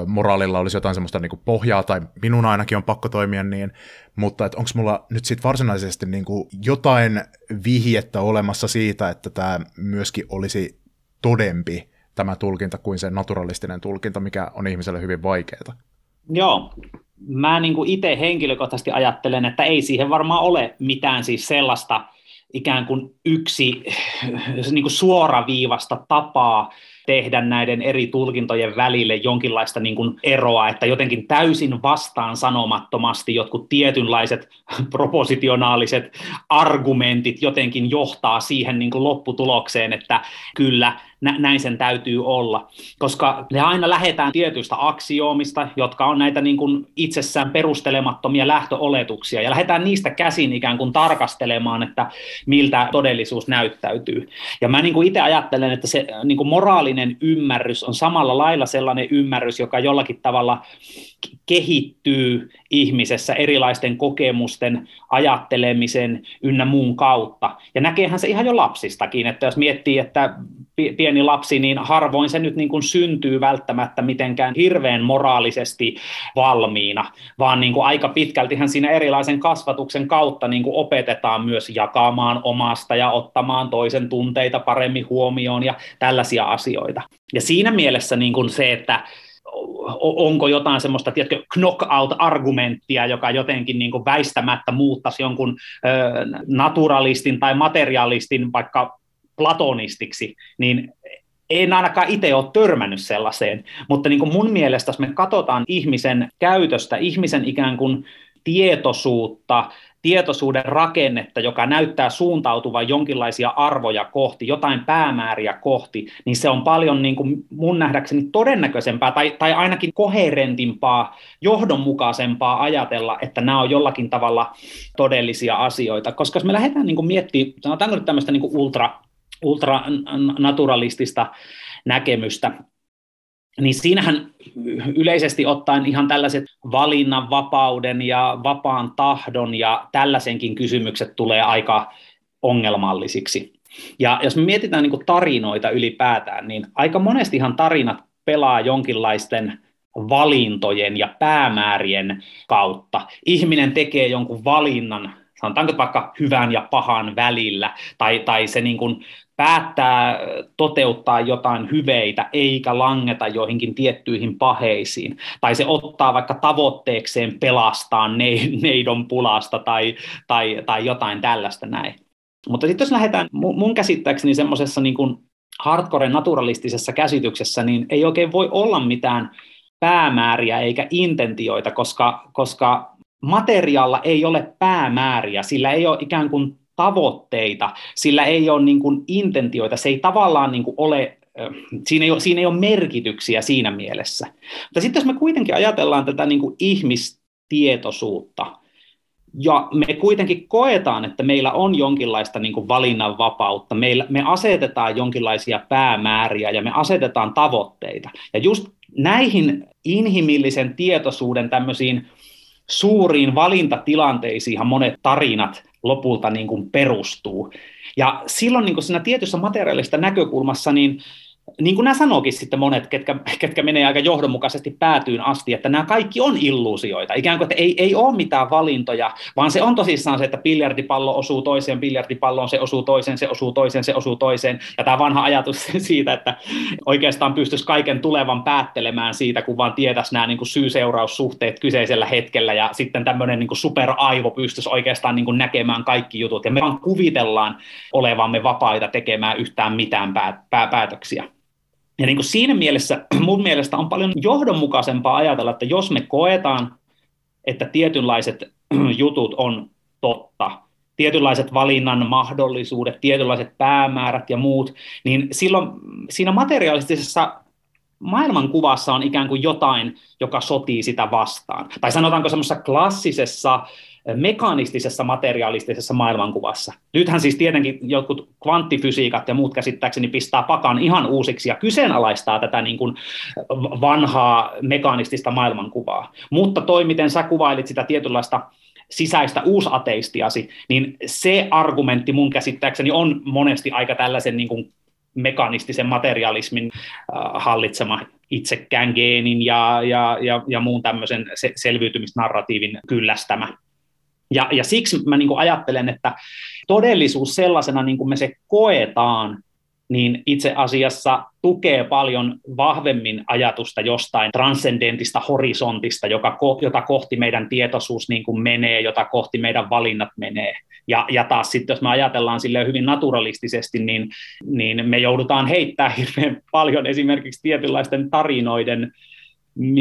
moraalilla olisi jotain semmoista niin kuin pohjaa, tai minun ainakin on pakko toimia niin, mutta onko mulla nyt sitten varsinaisesti niin kuin jotain vihjettä olemassa siitä, että tämä myöskin olisi todempi tämä tulkinta kuin se naturalistinen tulkinta, mikä on ihmiselle hyvin vaikeaa? Joo, mä niin kuin itse henkilökohtaisesti ajattelen, että ei siihen varmaan ole mitään siis sellaista ikään kuin yksi niin kuin suoraviivasta tapaa tehdä näiden eri tulkintojen välille jonkinlaista niin kuin eroa, että jotenkin täysin vastaan sanomattomasti jotkut tietynlaiset propositionaaliset argumentit jotenkin johtaa siihen niin kuin lopputulokseen, että kyllä näin sen täytyy olla, koska ne aina lähdetään tietyistä aksioomista, jotka on näitä niin kuin itsessään perustelemattomia lähtöoletuksia, ja lähdetään niistä käsin ikään kuin tarkastelemaan, että miltä todellisuus näyttäytyy. Ja mä niin kuin itse ajattelen, että se niin kuin moraalinen ymmärrys on samalla lailla sellainen ymmärrys, joka jollakin tavalla kehittyy ihmisessä erilaisten kokemusten, ajattelemisen ynnä muun kautta. Ja näkeehän se ihan jo lapsistakin, että jos miettii, että pieni lapsi, niin harvoin se nyt niin kuin syntyy välttämättä mitenkään hirveän moraalisesti valmiina, vaan niin kuin aika pitkältihän siinä erilaisen kasvatuksen kautta niin kuin opetetaan myös jakamaan omasta ja ottamaan toisen tunteita paremmin huomioon ja tällaisia asioita. Ja siinä mielessä niin kuin se, että onko jotain semmoista, tiedätkö, knockout-argumenttia, joka jotenkin niin kuin väistämättä muuttaisi jonkun naturalistin tai materialistin vaikka platonistiksi, niin en ainakaan itse ole törmännyt sellaiseen, mutta niin kuin mun mielestä, jos me katsotaan ihmisen käytöstä, ihmisen ikään kuin tietoisuuden rakennetta, joka näyttää suuntautuvan jonkinlaisia arvoja kohti, jotain päämääriä kohti, niin se on paljon niin kuin mun nähdäkseni todennäköisempää tai ainakin koherentimpaa, johdonmukaisempaa ajatella, että nämä on jollakin tavalla todellisia asioita. Koska jos me lähdetään niin kuin miettimään, sanotaanko nyt tämmöistä niin kuin ultranaturalistista näkemystä, niin siinähän yleisesti ottaen ihan tällaiset valinnanvapauden ja vapaan tahdon ja tällaisenkin kysymykset tulee aika ongelmallisiksi. Ja jos me mietitään niin kuin tarinoita ylipäätään, niin aika monestihan tarinat pelaa jonkinlaisten valintojen ja päämäärien kautta. Ihminen tekee jonkun valinnan, sanotaanko vaikka hyvän ja pahan välillä, tai se niin kuin päättää toteuttaa jotain hyveitä eikä langeta joihinkin tiettyihin paheisiin, tai se ottaa vaikka tavoitteekseen pelastaa neidon pulasta tai jotain tällaista näin. Mutta sitten jos lähdetään mun käsittääkseni semmoisessa niin kuin hardcore naturalistisessa käsityksessä, niin ei oikein voi olla mitään päämääriä eikä intentioita, koska materiaalla ei ole päämääriä, sillä ei ole ikään kuin tavoitteita, sillä ei ole niin kuin intentioita, se ei tavallaan niin kuin ole, siinä ei ole merkityksiä siinä mielessä. Mutta sitten jos me kuitenkin ajatellaan tätä niin kuin ihmistietoisuutta, ja me kuitenkin koetaan, että meillä on jonkinlaista niin kuin valinnanvapautta, me asetetaan jonkinlaisia päämääriä ja me asetetaan tavoitteita. Ja just näihin inhimillisen tietoisuuden tämmöisiin suuriin valintatilanteisiinhan monet tarinat lopulta niin kuin perustuu. Ja silloin niin kuin siinä tietyssä materiaalisessa näkökulmassa, niin kuin nämä sanookin sitten monet, ketkä menee aika johdonmukaisesti päätyyn asti, että nämä kaikki on illuusioita. Ikään kuin, että ei ole mitään valintoja, vaan se on tosissaan se, että biljardipallo osuu toiseen, biljardipalloon se osuu toiseen, se osuu toiseen, se osuu toiseen. Ja tämä vanha ajatus siitä, että oikeastaan pystyisi kaiken tulevan päättelemään siitä, kun vaan tietäisi nämä niin kuin syy-seuraussuhteet kyseisellä hetkellä, ja sitten tämmöinen niin kuin superaivo pystyisi oikeastaan niin kuin näkemään kaikki jutut. Ja me vaan kuvitellaan olevamme vapaita tekemään yhtään mitään päätöksiä. Ja niin kuin siinä mielessä mun mielestä on paljon johdonmukaisempaa ajatella, että jos me koetaan, että tietynlaiset jutut on totta, tietynlaiset valinnan mahdollisuudet, tietynlaiset päämäärät ja muut, niin silloin siinä materialistisessa maailmankuvassa on ikään kuin jotain, joka sotii sitä vastaan. Tai sanotaanko semmoisessa klassisessa mekaanistisessa materialistisessa maailmankuvassa. Nythän siis tietenkin jotkut kvanttifysiikat ja muut käsittääkseni pistää pakan ihan uusiksi ja kyseenalaistaa tätä niin kuin vanhaa mekaanistista maailmankuvaa. Mutta toi, miten sä kuvailit sitä tietynlaista sisäistä uusateistiasi, niin se argumentti mun käsittääkseni on monesti aika tällaisen niin kuin mekanistisen materialismin hallitsema itsekään geenin ja muun tämmöisen selviytymisnarratiivin kyllästämä. Ja siksi mä niin kuin ajattelen, että todellisuus sellaisena, niin kuin me se koetaan, niin itse asiassa tukee paljon vahvemmin ajatusta jostain transcendentista horisontista, jota kohti meidän tietoisuus niin kuin menee, jota kohti meidän valinnat menee. Ja taas sitten, jos me ajatellaan silleen hyvin naturalistisesti, niin me joudutaan heittämään hirveän paljon esimerkiksi tietynlaisten tarinoiden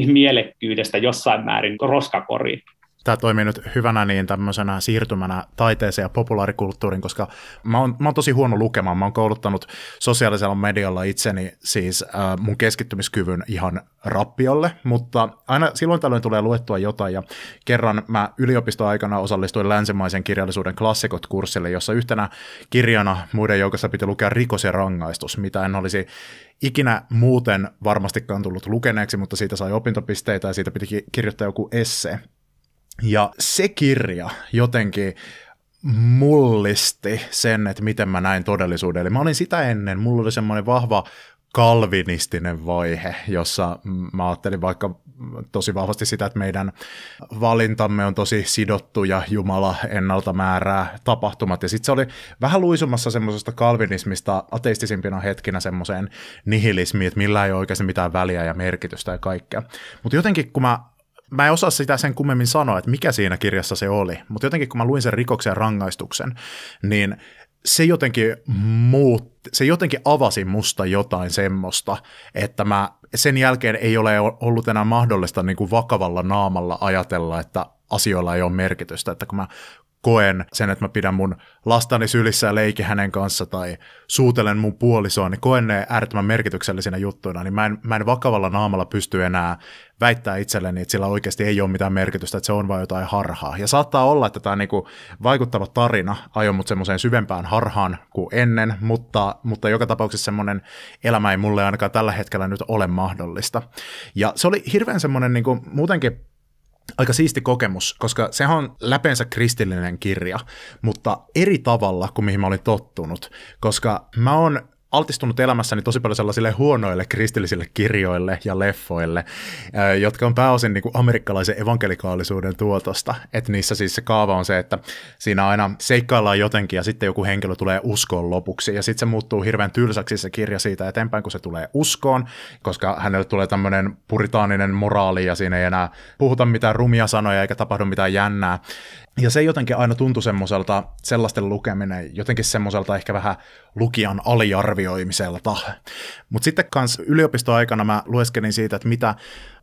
mielekkyydestä jossain määrin roskakoriin. Tämä toimii nyt hyvänä niin tämmöisenä siirtymänä taiteeseen ja populaarikulttuuriin, koska mä oon tosi huono lukemaan. Mä oon kouluttanut sosiaalisella medialla itseni siis mun keskittymiskyvyn ihan rappiolle, mutta aina silloin tällöin tulee luettua jotain, ja kerran mä yliopistoaikana osallistuin länsimaisen kirjallisuuden klassikot-kurssille, jossa yhtenä kirjana muiden joukossa piti lukea Rikos ja rangaistus, mitä en olisi ikinä muuten varmastikaan tullut lukeneeksi, mutta siitä sai opintopisteitä ja siitä piti kirjoittaa joku esse. Ja se kirja jotenkin mullisti sen, että miten mä näin todellisuuden. Eli mä olin sitä ennen, mulla oli semmoinen vahva kalvinistinen vaihe, jossa mä ajattelin vaikka tosi vahvasti sitä, että meidän valintamme on tosi sidottu ja Jumala ennalta määrää tapahtumat. Ja sitten se oli vähän luisumassa semmoisesta kalvinismista ateistisimpina hetkinä semmoiseen nihilismiin, että millä ei ole oikeasti mitään väliä ja merkitystä ja kaikkea. Mutta jotenkin kun mä en osaa sitä sen kummemmin sanoa, että mikä siinä kirjassa se oli, mutta jotenkin kun mä luin sen Rikoksen ja rangaistuksen, niin se jotenkin avasi musta jotain semmoista, että sen jälkeen ei ole ollut enää mahdollista niin kuin vakavalla naamalla ajatella, että asioilla ei ole merkitystä, että kun mä koen sen, että mä pidän mun lastani sylissä ja leikin hänen kanssa tai suutelen mun puolisoa, niin koen ne äärettömän merkityksellisinä juttuina, niin mä en vakavalla naamalla pysty enää väittää itselleni, että sillä oikeasti ei ole mitään merkitystä, että se on vain jotain harhaa. Ja saattaa olla, että tämä niinku vaikuttava tarina ajoi mut semmoiseen syvempään harhaan kuin ennen, mutta joka tapauksessa semmoinen elämä ei mulle ainakaan tällä hetkellä nyt ole mahdollista. Ja se oli hirveän semmoinen niinku muutenkin aika siisti kokemus, koska sehän on läpeensä kristillinen kirja, mutta eri tavalla kuin mihin mä olin tottunut, koska mä oon altistunut elämässäni tosi paljon sellaisille huonoille kristillisille kirjoille ja leffoille, jotka on pääosin niin kuin amerikkalaisen evankelikaalisuuden tuotosta. Että niissä siis se kaava on se, että siinä aina seikkaillaan jotenkin ja sitten joku henkilö tulee uskoon lopuksi. Ja sitten se muuttuu hirveän tylsäksi se kirja siitä eteenpäin, kun se tulee uskoon, koska hänelle tulee tämmöinen puritaaninen moraali ja siinä ei enää puhuta mitään rumia sanoja eikä tapahdu mitään jännää. Ja se jotenkin aina tuntui semmoiselta, sellaisten lukeminen, jotenkin semmoiselta ehkä vähän lukijan aliarvioimiselta. Mutta sitten kans yliopistoaikana mä lueskelin siitä, että mitä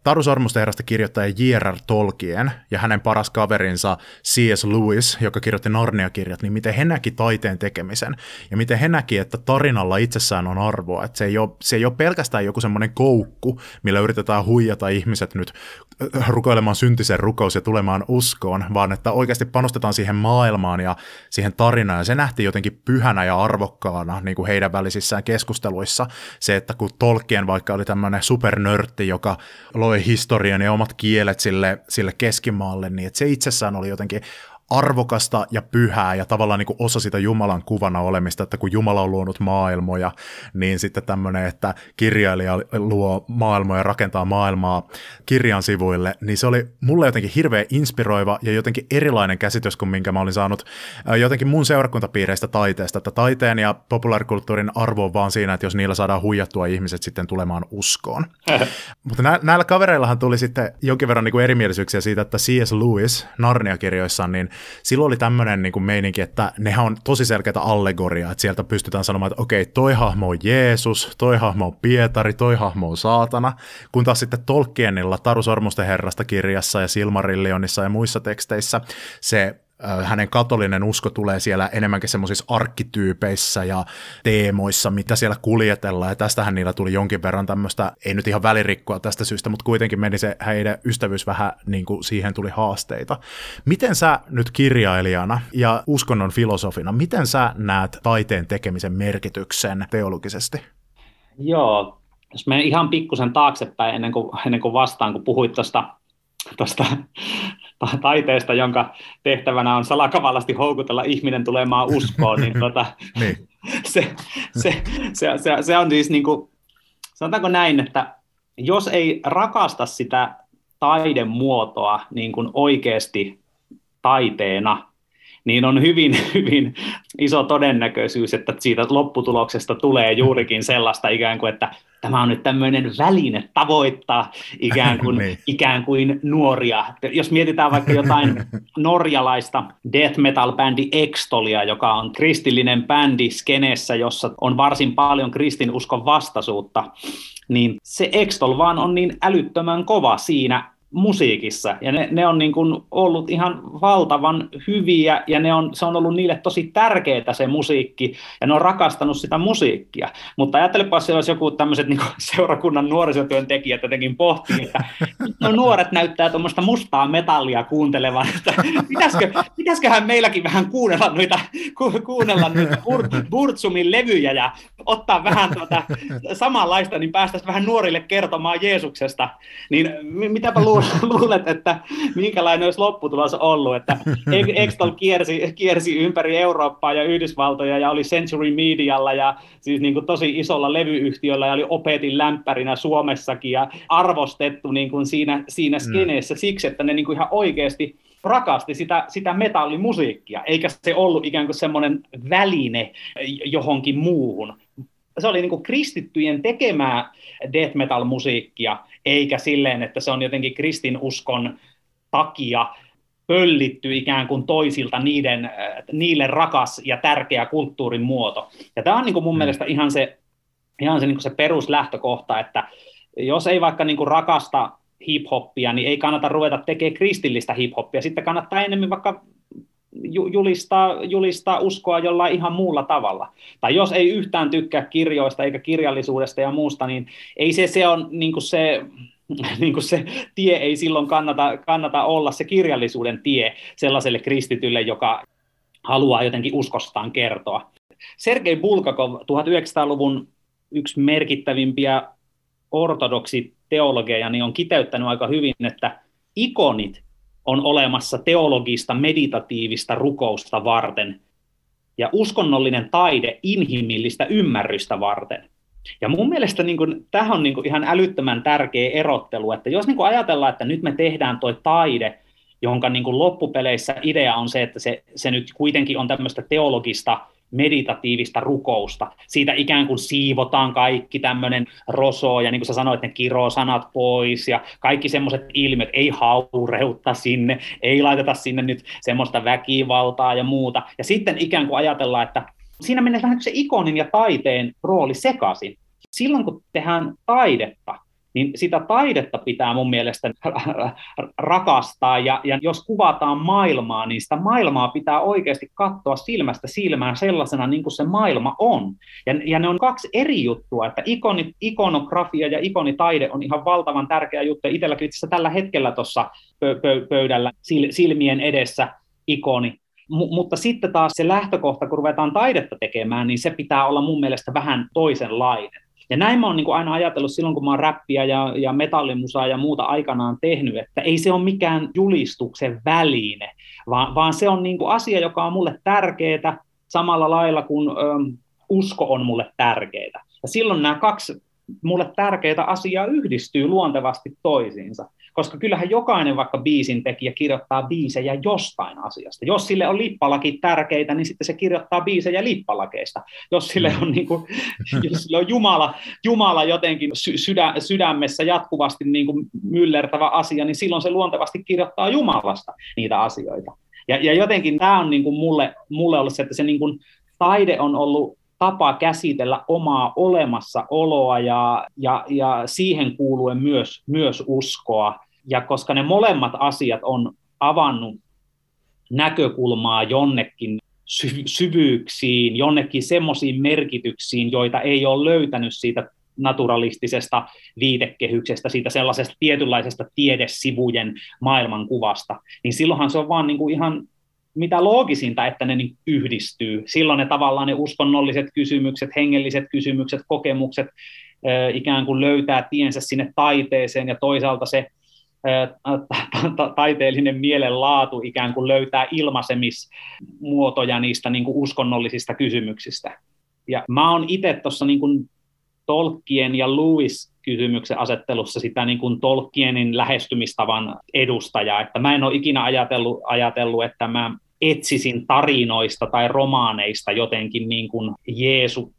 Taru Sormusten herrasta kirjoittaja J.R.R. Tolkien ja hänen paras kaverinsa C.S. Lewis, joka kirjoitti Narnia-kirjat, niin miten he näki taiteen tekemisen ja miten he näki, että tarinalla itsessään on arvoa. Että se ei ole pelkästään joku semmoinen koukku, millä yritetään huijata ihmiset nyt rukoilemaan syntisen rukous ja tulemaan uskoon, vaan että oikeasti panostetaan siihen maailmaan ja siihen tarinaan, ja se nähtiin jotenkin pyhänä ja arvokkaana niin kuin heidän välisissään keskusteluissa. Se, että kun Tolkien vaikka oli tämmöinen supernörtti, joka loi historian ja omat kielet sille keskimaalle, niin että se itsessään oli jotenkin arvokasta ja pyhää ja tavallaan niin kuin osa sitä Jumalan kuvana olemista, että kun Jumala on luonut maailmoja, niin sitten tämmöinen, että kirjailija luo maailmoja, rakentaa maailmaa kirjan sivuille, niin se oli mulle jotenkin hirveän inspiroiva ja jotenkin erilainen käsitys kuin minkä mä olin saanut jotenkin mun seurakuntapiireistä taiteesta, että taiteen ja populaarikulttuurin arvo on vaan siinä, että jos niillä saadaan huijattua ihmiset sitten tulemaan uskoon. Mutta näillä kavereillahan tuli sitten jonkin verran niin kuin erimielisyyksiä siitä, että C.S. Lewis Narnia-kirjoissaan, niin silloin oli tämmöinen niin kuin meininki, että nehän on tosi selkeitä allegoriaa, että sieltä pystytään sanomaan, että okei, toi hahmo on Jeesus, toi hahmo on Pietari, toi hahmo on saatana, kun taas sitten Tolkienilla Taru Sormusten herrasta kirjassa ja Silmarillionissa ja muissa teksteissä se hänen katolinen usko tulee siellä enemmänkin semmoisissa arkkityypeissä ja teemoissa, mitä siellä kuljetellaan, ja tästähän niillä tuli jonkin verran tämmöistä, ei nyt ihan välirikkoa tästä syystä, mutta kuitenkin meni se heidän ystävyys vähän niin kuin siihen tuli haasteita. Miten sä nyt kirjailijana ja uskonnon filosofina, miten sä näet taiteen tekemisen merkityksen teologisesti? Joo, jos menen ihan pikkusen taaksepäin ennen kuin vastaan, kun puhuit tuosta taiteesta, jonka tehtävänä on salakavalasti houkutella ihminen tulemaan uskoon, niin, niin. se on siis niin kuin, sanotaanko näin, että jos ei rakasta sitä taidemuotoa niin kuin oikeasti taiteena, niin on hyvin, hyvin iso todennäköisyys, että siitä lopputuloksesta tulee juurikin sellaista ikään kuin, että tämä on nyt tämmöinen väline tavoittaa ikään kuin nuoria. Jos mietitään vaikka jotain norjalaista death metal-bändi Extolia, joka on kristillinen bändi skeneessä, jossa on varsin paljon kristinuskon vastaisuutta, niin se Extol vaan on niin älyttömän kova siinä musiikissa, ja ne on niin kuin ollut ihan valtavan hyviä, ja se on ollut niille tosi tärkeää se musiikki, ja ne on rakastanut sitä musiikkia. Mutta ajattelepa, jos olisi joku tämmöiset niin kuin seurakunnan nuorisotyöntekijät jotenkin pohtii, että no nuoret näyttää tuommoista mustaa metallia kuuntelevan, että pitäisiköhän meilläkin vähän kuunnella noita Burzsumin levyjä, ja ottaa vähän samanlaista, niin päästäisiin vähän nuorille kertomaan Jeesuksesta. Niin mitäpä luulet, että minkälainen olisi lopputulos ollut, että Extol kiersi ympäri Eurooppaa ja Yhdysvaltoja ja oli Century Medialla ja siis niin kuin tosi isolla levyyhtiöllä ja oli Opetin lämpärinä Suomessakin ja arvostettu niin kuin siinä skeneessä siksi, että ne niin kuin ihan oikeasti rakasti sitä metallimusiikkia, eikä se ollut ikään kuin semmoinen väline johonkin muuhun. Se oli niin kuin kristittyjen tekemää death metal-musiikkia, eikä silleen, että se on jotenkin kristinuskon takia pöllitty ikään kuin toisilta niille rakas ja tärkeä kulttuurin muoto. Ja tämä on niin kuin mun mielestä ihan se, niin kuin se peruslähtökohta, että jos ei vaikka niin kuin rakasta hip-hoppia, niin ei kannata ruveta tekemään kristillistä hip-hoppia. Sitten kannattaa enemmän vaikka julistaa uskoa jollain ihan muulla tavalla. Tai jos ei yhtään tykkää kirjoista eikä kirjallisuudesta ja muusta, niin ei se on niin kuin se tie ei silloin kannata olla se kirjallisuuden tie sellaiselle kristitylle, joka haluaa jotenkin uskostaan kertoa. Sergei Bulgakov, 1900-luvun yksi merkittävimpiä ortodoksiteologeja, niin on kiteyttänyt aika hyvin, että ikonit on olemassa teologista, meditatiivista rukousta varten ja uskonnollinen taide inhimillistä ymmärrystä varten. Ja mun mielestä niin kun, tämähän on niin kun ihan älyttömän tärkeä erottelu, että jos niin kun ajatellaan, että nyt me tehdään toi taide, jonka niin kun loppupeleissä idea on se, että se nyt kuitenkin on tämmöistä teologista, meditatiivista rukousta. Siitä ikään kuin siivotaan kaikki tämmöinen roso, ja niin kuin sä sanoit, ne kiroo sanat pois, ja kaikki semmoiset ilmiöt, ei haureutta sinne, ei laiteta sinne nyt semmoista väkivaltaa ja muuta. Ja sitten ikään kuin ajatellaan, että siinä menee vähän se ikonin ja taiteen rooli sekaisin. Silloin kun tehdään taidetta, niin sitä taidetta pitää mun mielestä rakastaa, ja jos kuvataan maailmaa, niin sitä maailmaa pitää oikeasti katsoa silmästä silmään sellaisena, niin kuin se maailma on. Ja ne on kaksi eri juttua, että ikonografia ja ikonitaide on ihan valtavan tärkeä juttu. Itselläkin itse tällä hetkellä tuossa pöydällä silmien edessä ikoni. Mutta sitten taas se lähtökohta, kun ruvetaan taidetta tekemään, niin se pitää olla mun mielestä vähän toisenlainen. Ja näin mä oon niin kuin aina ajatellut silloin, kun mä oon räppiä ja metallimusaa ja muuta aikanaan tehnyt, että ei se ole mikään julistuksen väline, vaan se on niin kuin asia, joka on mulle tärkeää samalla lailla kuin usko on mulle tärkeää. Ja silloin nämä kaksi mulle tärkeää asiaa yhdistyy luontevasti toisiinsa. Koska kyllähän jokainen vaikka biisin tekijä kirjoittaa biisejä jostain asiasta. Jos sille on lippalakit tärkeitä, niin sitten se kirjoittaa biisejä lippalakeista. Jos sille on, niin kuin, jos sille on Jumala jotenkin sydämessä jatkuvasti niin kuin myllertävä asia, niin silloin se luontevasti kirjoittaa Jumalasta niitä asioita. Ja jotenkin tämä on niin kuin mulle ollut se, että se niin kuin taide on ollut tapa käsitellä omaa olemassaoloa ja siihen kuuluen myös uskoa. Ja koska ne molemmat asiat on avannut näkökulmaa jonnekin syvyyksiin, jonnekin semmoisiin merkityksiin, joita ei ole löytänyt siitä naturalistisesta viitekehyksestä, siitä sellaisesta tietynlaisesta tiedesivujen maailmankuvasta, niin silloinhan se on vaan niin kuin ihan mitä loogisinta, että ne niin yhdistyy. Silloin ne tavallaan ne uskonnolliset kysymykset, hengelliset kysymykset, kokemukset ikään kuin löytää tiensä sinne taiteeseen ja toisaalta se taiteellinen mielenlaatu ikään kuin löytää ilmaisemismuotoja niistä niin kuin uskonnollisista kysymyksistä. Ja mä oon itse tuossa niin kuin Tolkien ja Lewis-kysymyksen asettelussa sitä niin kuin Tolkienin lähestymistavan edustaja, että mä en ole ikinä ajatellut, että mä etsisin tarinoista tai romaaneista jotenkin niin kuin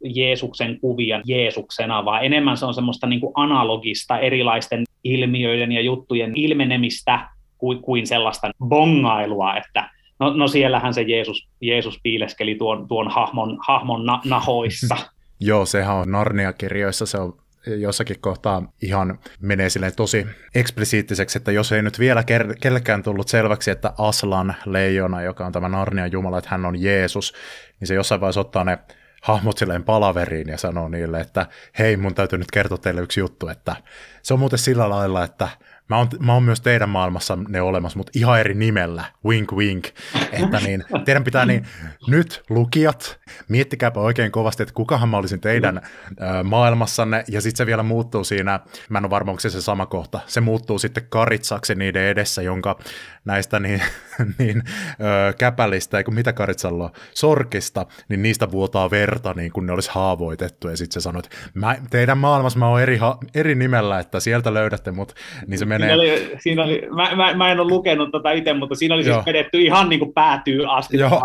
Jeesuksen kuvia Jeesuksena, vaan enemmän se on semmoista niin kuin analogista erilaisten ilmiöiden ja juttujen ilmenemistä kuin sellaista bongailua, että no siellähän se Jeesus piileskeli tuon hahmon nahoissa. Joo, sehän on Narnia-kirjoissa, se on jossakin kohtaa ihan menee silleen tosi eksplisiittiseksi, että jos ei nyt vielä kellekään tullut selväksi, että Aslan, leijona, joka on tämä Narnian jumala, että hän on Jeesus, niin se jossain vaiheessa ottaa ne hahmot silleen palaveriin ja sanoo niille, että hei, mun täytyy nyt kertoa teille yksi juttu, että se on muuten sillä lailla, että Mä oon myös teidän maailmassa ne olemassa, mutta ihan eri nimellä, wink wink, että niin, teidän pitää niin, nyt lukijat, miettikääpä oikein kovasti, että kukahan mä olisin teidän maailmassanne, ja sitten se vielä muuttuu siinä, mä en ole varma, onko se sama kohta, se muuttuu sitten karitsaksi niiden edessä, jonka näistä käpälistä, eikö mitä karitsalla on, sorkista, niin niistä vuotaa verta, niin kun ne olisi haavoitettu, ja sitten se sanoo, että teidän maailmassa mä oon eri nimellä, että sieltä löydätte mut, niin se menee. Mä en ole lukenut tota itse, mutta siinä oli siis vedetty ihan niin kuin päätyy asti. Joo,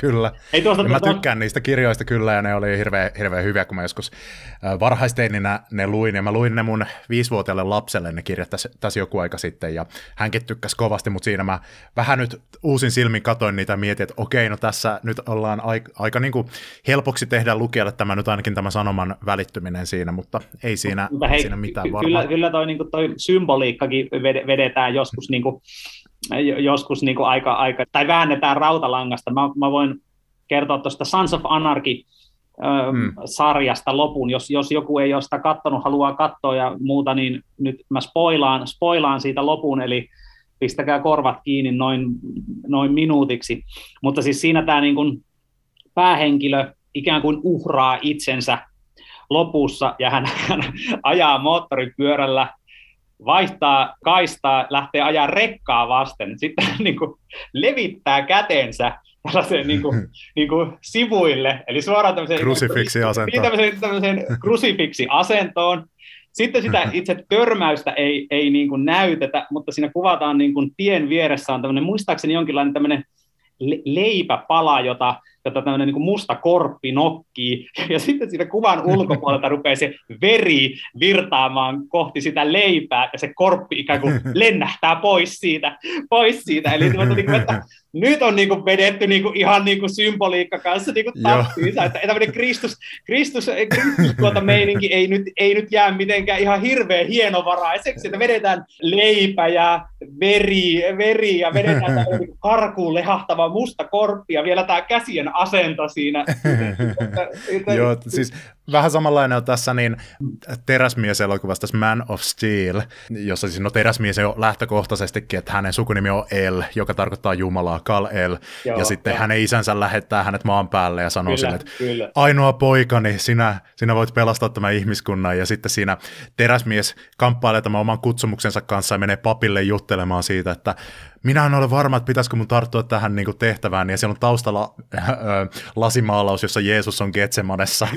kyllä. Ei mä tykkään niistä kirjoista kyllä, ja ne oli hirveän hyviä, kun mä joskus varhaisteininä ne luin, ja mä luin ne mun 5-vuotiaalle lapselle ne kirjat tässä joku aika sitten, ja hänkin tykkäsi kovasti, mutta siinä mä vähän nyt uusin silmin katoin niitä ja mietin, että okei, no tässä nyt ollaan aika niin kuin helpoksi tehdä lukijalle tämä nyt ainakin tämä sanoman välittyminen siinä, mutta ei siinä, siinä mitään varmaan. Kyllä toi, niin kuin toi symboliikkakin vedetään joskus niin kuin aika, tai väännetään rautalangasta. Mä voin kertoa tuosta Sons of Anarchy sarjasta lopun, jos joku ei ole sitä kattonut, haluaa katsoa ja muuta, niin nyt mä spoilaan siitä lopun, eli pistäkää korvat kiinni noin minuutiksi. Mutta siis siinä tämä niin kuin päähenkilö ikään kuin uhraa itsensä lopussa, ja hän ajaa moottoripyörällä, vaihtaa kaistaa, lähtee ajaa rekkaa vasten, sitten niin kuin levittää kätensä tällaiseen niin kuin sivuille, eli suoraan tämmöiseen krusifiksi-asentoon. Sitten sitä itse törmäystä ei niin kuin näytetä, mutta siinä kuvataan niin kuin tien vieressä on tämmöinen, muistaakseni jonkinlainen tämmöinen leipäpala, jota tämmöinen niin kuin musta korppi nokkii, ja sitten siinä kuvan ulkopuolelta rupeaa se veri virtaamaan kohti sitä leipää, ja se korppi ikään kuin lennähtää pois siitä. Eli että nyt on niinku vedetty niinku ihan niinku symboliikka kanssa niinku tappiinsa, että tämmöinen Kristus meininki ei nyt jää mitenkään ihan hirveän hienovaraiseksi, että vedetään leipä ja veri ja vedetään niinku karkuun lehahtava musta korppi ja vielä tämä käsien asento siinä. Joo, siis vähän samanlainen on tässä niin teräsmies-elokuvassa, tässä Man of Steel, jossa siis teräsmies on lähtökohtaisestikin, että hänen sukunimi on El, joka tarkoittaa Jumalaa, Kal-El, ja sitten hänen isänsä lähettää hänet maan päälle ja sanoo sille, että ainoa poikani, sinä voit pelastaa tämän ihmiskunnan, ja sitten siinä teräsmies kamppailee tämän oman kutsumuksensa kanssa ja menee papille juttelemaan siitä, että minä en ole varma, että pitäisikö mun tarttua tähän niin kuin tehtävään, ja siellä on taustalla lasimaalaus, jossa Jeesus on Getsemanessa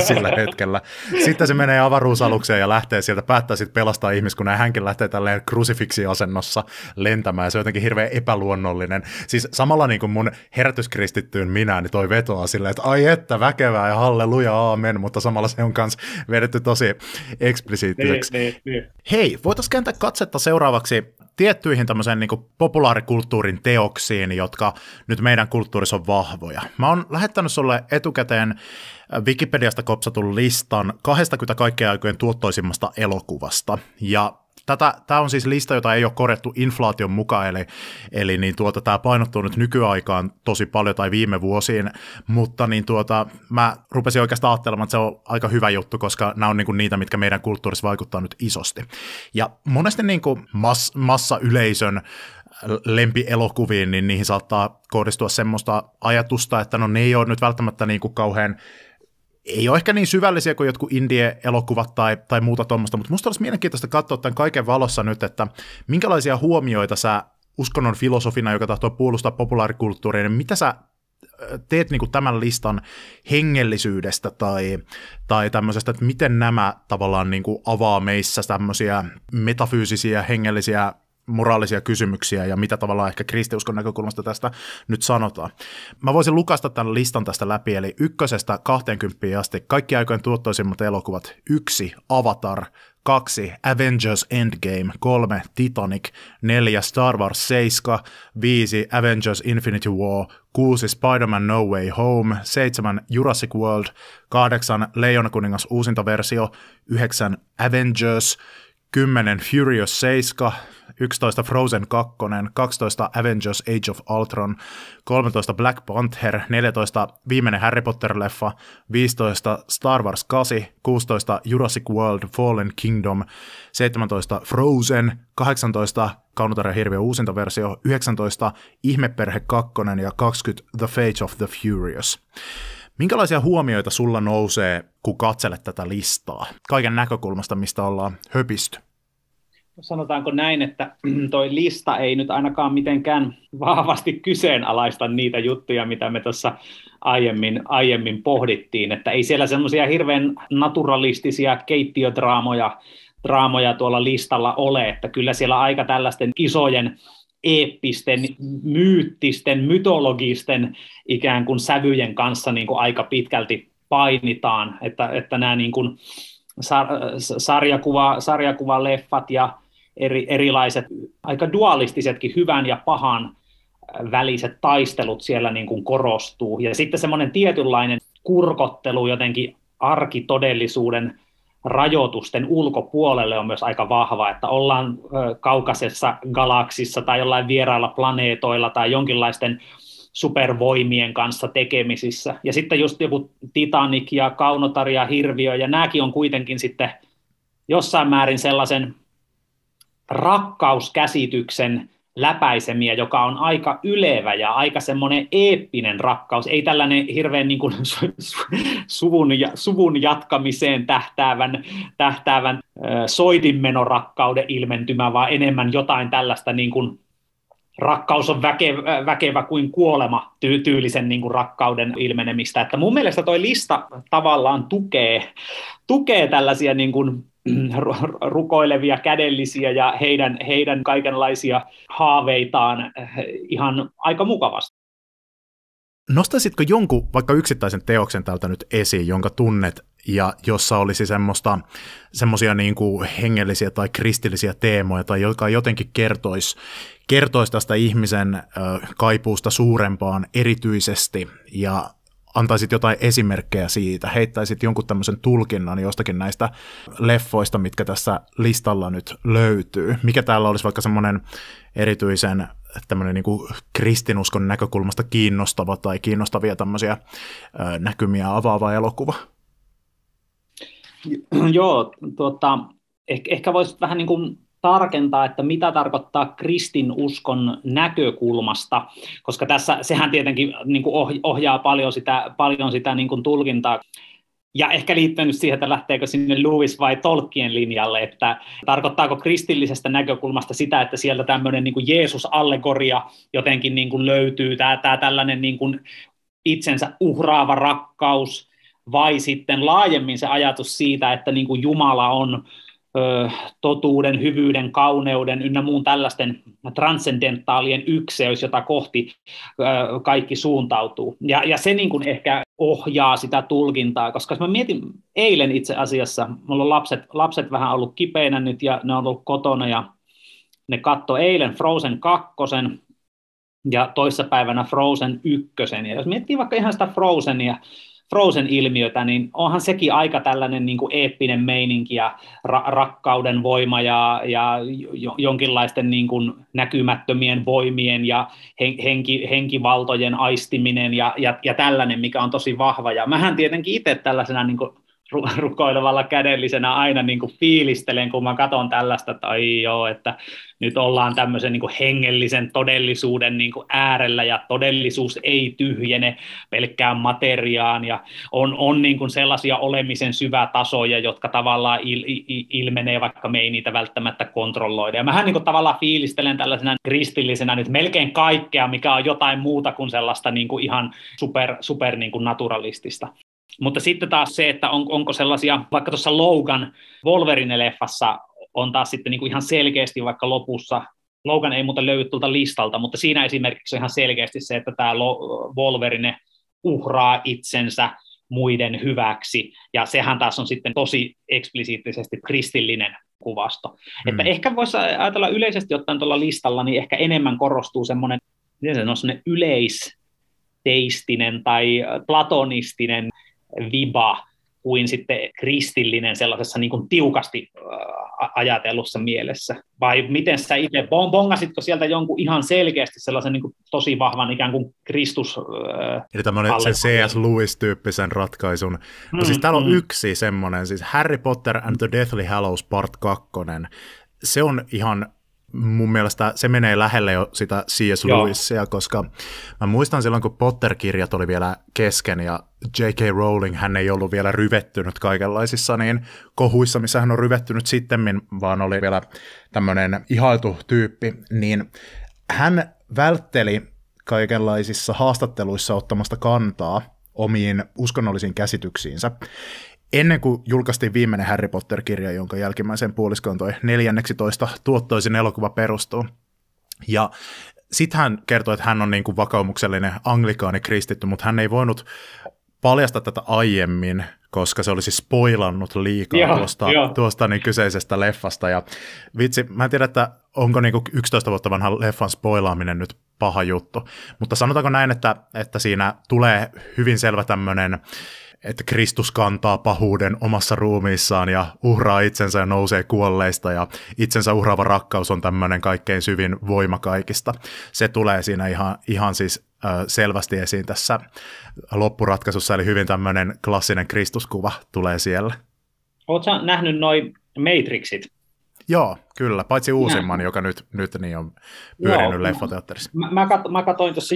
sillä hetkellä. Sitten se menee avaruusalukseen ja lähtee sieltä, päättää sitten pelastaa ihmiskunnan, ja hänkin lähtee tälleen krusifiksiasennossa lentämään, ja se on jotenkin hirveän epäluonnollinen. Siis samalla niin kuin mun herätyskristittyyn minä, niin toi vetoaa silleen, että ai että väkevää ja halleluja, aamen, mutta samalla se on myös vedetty tosi eksplisiittiseksi. Hei, voitaisiin kääntää katsetta seuraavaksi tiettyihin tämmöiseen niin kuin populaarikulttuurin teoksiin, jotka nyt meidän kulttuurissa on vahvoja. Mä oon lähettänyt sulle etukäteen Wikipediasta kopsatun listan 20 kaikkien aikojen tuottoisimmasta elokuvasta, ja tämä on siis lista, jota ei ole korjattu inflaation mukaan, eli niin tämä painottuu nyt nykyaikaan tosi paljon tai viime vuosiin, mutta niin mä rupesin oikeastaan ajattelemaan, että se on aika hyvä juttu, koska nämä on niin kuin niitä, mitkä meidän kulttuurissa vaikuttaa nyt isosti. Ja monesti niin kuin massayleisön lempielokuviin, niin niihin saattaa kohdistua semmoista ajatusta, että no ne ei ole nyt välttämättä niin kuin kauhean ei ole ehkä niin syvällisiä kuin jotkut indie-elokuvat tai muuta tuommoista, mutta musta olisi mielenkiintoista katsoa tämän kaiken valossa nyt, että minkälaisia huomioita sä uskonnon filosofina, joka tahtoo puolustaa populaarikulttuuria, niin mitä sä teet niin kuin tämän listan hengellisyydestä tai tämmöisestä, että miten nämä tavallaan niin kuin avaa meissä tämmöisiä metafyysisiä, hengellisiä, moraalisia kysymyksiä ja mitä tavallaan ehkä kristiuskon näkökulmasta tästä nyt sanotaan. Mä voisin lukasta tämän listan tästä läpi, eli 1–20 asti kaikki aikojen tuottoisimmat elokuvat: 1. Avatar, 2. Avengers Endgame, 3. Titanic, 4. Star Wars 7, 5. Avengers Infinity War, 6. Spider-Man No Way Home, 7. Jurassic World, 8. Leijonakuningas uusinta versio, 9. Avengers, 10. Furious 7, 11 Frozen 2, 12 Avengers Age of Ultron, 13 Black Panther, 14 viimeinen Harry Potter-leffa, 15 Star Wars 8, 16 Jurassic World Fallen Kingdom, 17 Frozen, 18 Kaunotarja hirviö uusinta versio, 19 Ihmeperhe 2 ja 20 The Fate of the Furious. Minkälaisia huomioita sulla nousee, kun katselet tätä listaa, kaiken näkökulmasta, mistä ollaan höpisty? Sanotaanko näin, että toi lista ei nyt ainakaan mitenkään vahvasti kyseenalaista niitä juttuja, mitä me tuossa aiemmin pohdittiin, että ei siellä semmoisia hirveän naturalistisia keittiödraamoja tuolla listalla ole, että kyllä siellä aika tällaisten isojen eeppisten, myyttisten, mytologisten ikään kuin sävyjen kanssa niin kuin aika pitkälti painitaan, että nämä niin kuin sarjakuvaleffat ja erilaiset aika dualistisetkin hyvän ja pahan väliset taistelut siellä niin kuin korostuu. Ja sitten semmoinen tietynlainen kurkottelu jotenkin arkitodellisuuden rajoitusten ulkopuolelle on myös aika vahva, että ollaan kaukaisessa galaksissa tai jollain vierailla planeetoilla tai jonkinlaisten supervoimien kanssa tekemisissä. Ja sitten just joku Titanic ja Kaunotarja hirviö, ja nämäkin on kuitenkin sitten jossain määrin sellaisen rakkauskäsityksen läpäisemiä, joka on aika ylevä ja aika semmoinen eeppinen rakkaus, ei tällainen hirveän niin kuin suvun jatkamiseen tähtäävän soidinmenorakkauden ilmentymä, vaan enemmän jotain tällaista niin kuin rakkaus on väkevä kuin kuolema tyylisen niin kuin rakkauden ilmenemistä. Että mun mielestä toi lista tavallaan tukee tällaisia niin kuin rukoilevia kädellisiä ja heidän kaikenlaisia haaveitaan ihan aika mukavasti. Nostaisitko jonkun vaikka yksittäisen teoksen täältä nyt esiin, jonka tunnet ja jossa olisi semmoisia niin kuin hengellisiä tai kristillisiä teemoja tai joka jotenkin kertoisi tästä ihmisen kaipuusta suurempaan erityisesti ja antaisit jotain esimerkkejä siitä, heittäisit jonkun tämmöisen tulkinnan jostakin näistä leffoista, mitkä tässä listalla nyt löytyy. Mikä täällä olisi vaikka semmoinen erityisen tämmöinen niin kuin kristinuskon näkökulmasta kiinnostava tai kiinnostavia tämmöisiä näkymiä avaava elokuva? Joo, ehkä voisi vähän niin kuin tarkentaa, että mitä tarkoittaa kristinuskon näkökulmasta, koska tässä sehän tietenkin niin kuin ohjaa paljon sitä niin kuin tulkintaa. Ja ehkä liittynyt siihen, että lähteekö sinne Lewis vai Tolkien linjalle, että tarkoittaako kristillisestä näkökulmasta sitä, että sieltä tämmöinen niin kuin Jeesus-allegoria jotenkin niin kuin löytyy, tämä tällainen niin kuin itsensä uhraava rakkaus, vai sitten laajemmin se ajatus siitä, että niin kuin Jumala on totuuden, hyvyyden, kauneuden ynnä muun tällaisten transcendentaalien ykseys, jota kohti kaikki suuntautuu. Ja se niin kuin ehkä ohjaa sitä tulkintaa, koska mä mietin eilen itse asiassa, mulla on lapset vähän ollut kipeinä nyt ja ne on ollut kotona ja ne katsoi eilen Frozen 2 ja toissapäivänä Frozen 1. Ja jos miettii vaikka ihan sitä Frozen-ilmiötä, niin onhan sekin aika tällainen niin kuin eeppinen meininki ja rakkauden voima ja jonkinlaisten niin kuin näkymättömien voimien ja henkivaltojen aistiminen ja tällainen, mikä on tosi vahva. Ja mähän tietenkin itse tällaisena niin kuin rukoilevalla kädellisenä aina niin kuin fiilistelen, kun mä katson tällaista, että nyt ollaan tämmöisen niin kuin hengellisen todellisuuden niin kuin äärellä ja todellisuus ei tyhjene pelkkään materiaan ja on niin kuin sellaisia olemisen syvätasoja, jotka tavallaan ilmenee, vaikka me ei niitä välttämättä kontrolloida. Ja mähän niin kuin tavallaan fiilistelen tällaisena kristillisenä nyt melkein kaikkea, mikä on jotain muuta kuin sellaista niin kuin ihan super niin kuin naturalistista. Mutta sitten taas se, että onko sellaisia, vaikka tuossa Logan Wolverine-leffassa on taas sitten niin kuin ihan selkeästi vaikka lopussa, Logan ei muuten löydy tuolta listalta, mutta siinä esimerkiksi on ihan selkeästi se, että tämä Wolverine uhraa itsensä muiden hyväksi, ja sehän taas on sitten tosi eksplisiittisesti kristillinen kuvasto. Että ehkä voisi ajatella yleisesti ottaen tuolla listalla, niin ehkä enemmän korostuu semmoinen, miten se on, semmoinen yleisteistinen tai platonistinen viba kuin sitten kristillinen sellaisessa niin kuin tiukasti ajatellussa mielessä? Vai miten sä itse, bongasitko sieltä jonkun ihan selkeästi sellaisen niin kuin tosi vahvan ikään kuin Kristus... Eli tämmöinen se C.S. Lewis-tyyppisen ratkaisun. No siis täällä on yksi semmoinen, siis Harry Potter and the Deathly Hallows Part 2. Se on ihan... Mun mielestä se menee lähelle jo sitä C.S. Lewisia, koska mä muistan silloin, kun Potter-kirjat oli vielä kesken ja J.K. Rowling, hän ei ollut vielä ryvettynyt kaikenlaisissa niin kohuissa, missä hän on ryvettynyt sittemmin, vaan oli vielä tämmöinen ihailtu tyyppi, niin hän vältteli kaikenlaisissa haastatteluissa ottamasta kantaa omiin uskonnollisiin käsityksiinsä. Ennen kuin julkaistiin viimeinen Harry Potter-kirja, jonka jälkimmäisen puoliskon toi 14 tuottoisin elokuva perustuu. Ja sitten hän kertoi, että hän on niin kuin vakaumuksellinen anglikaani kristitty, mutta hän ei voinut paljastaa tätä aiemmin, koska se olisi spoilannut liikaa tuosta niin kyseisestä leffasta. Ja vitsi, mä en tiedä, että onko niin kuin 11 vuotta vanhan leffan spoilaaminen nyt paha juttu, mutta sanotaanko näin, että siinä tulee hyvin selvä tämmöinen, että Kristus kantaa pahuuden omassa ruumiissaan ja uhraa itsensä ja nousee kuolleista ja itsensä uhraava rakkaus on tämmöinen kaikkein syvin voima kaikista. Se tulee siinä ihan siis selvästi esiin tässä loppuratkaisussa, eli hyvin tämmöinen klassinen Kristuskuva tulee siellä. Oletko nähnyt noi Matrixit? Joo, kyllä, paitsi uusimman, joka nyt niin on pyörinyt leffateatterissa. Mä katsoin tuossa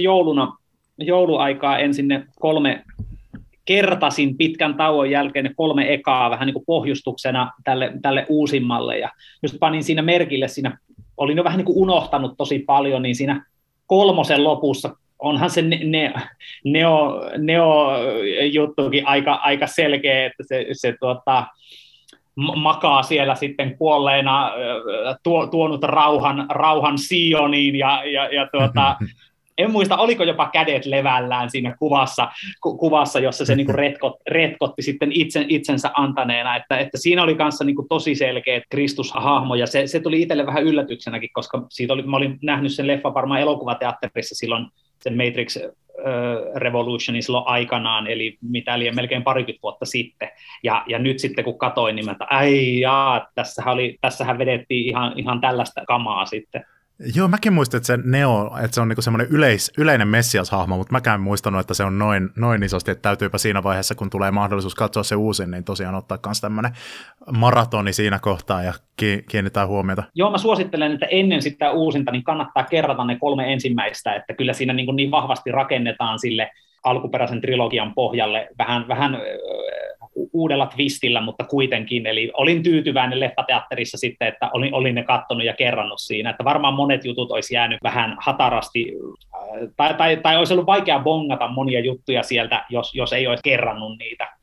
jouluaikaa ensin ne 3 kertasin pitkän tauon jälkeen ne 3 ekaa vähän niin kuin pohjustuksena tälle uusimmalle, ja just panin siinä merkille, siinä olin jo vähän niin kuin unohtanut tosi paljon, niin siinä 3 lopussa onhan se neo-juttukin aika selkeä, että se makaa siellä sitten kuolleena, tuonut rauhan Sioniin, ja en muista, oliko jopa kädet levällään siinä kuvassa jossa se niinku retkotti sitten itsensä antaneena, että siinä oli kanssa niinku tosi selkeä Kristus-hahmo, ja se tuli itselle vähän yllätyksenäkin, koska mä olin nähnyt sen leffan varmaan elokuvateatterissa silloin sen Matrix Revolutionin silloin aikanaan, eli mitä liian melkein 20 vuotta sitten, ja nyt sitten kun katoin, niin mä tässähän vedettiin ihan tällaista kamaa sitten. Joo, mäkin muistin, että se Neo, että se on niinku semmoinen yleinen messiashahmo, mutta mäkään en muistanut, että se on noin isosti, että täytyypä siinä vaiheessa, kun tulee mahdollisuus katsoa se uusin, niin tosiaan ottaa myös tämmöinen maratoni siinä kohtaa ja kiinnittää huomiota. Joo, mä suosittelen, että ennen sitä uusinta niin kannattaa kerrata ne 3 ensimmäistä, että kyllä siinä niin vahvasti rakennetaan sille alkuperäisen trilogian pohjalle vähän uudella twistillä, mutta kuitenkin, eli olin tyytyväinen leffateatterissa sitten, että olin ne kattonut ja kerrannut siinä, että varmaan monet jutut olisi jäänyt vähän hatarasti, tai olisi ollut vaikea bongata monia juttuja sieltä, jos ei olisi kerrannut niitä.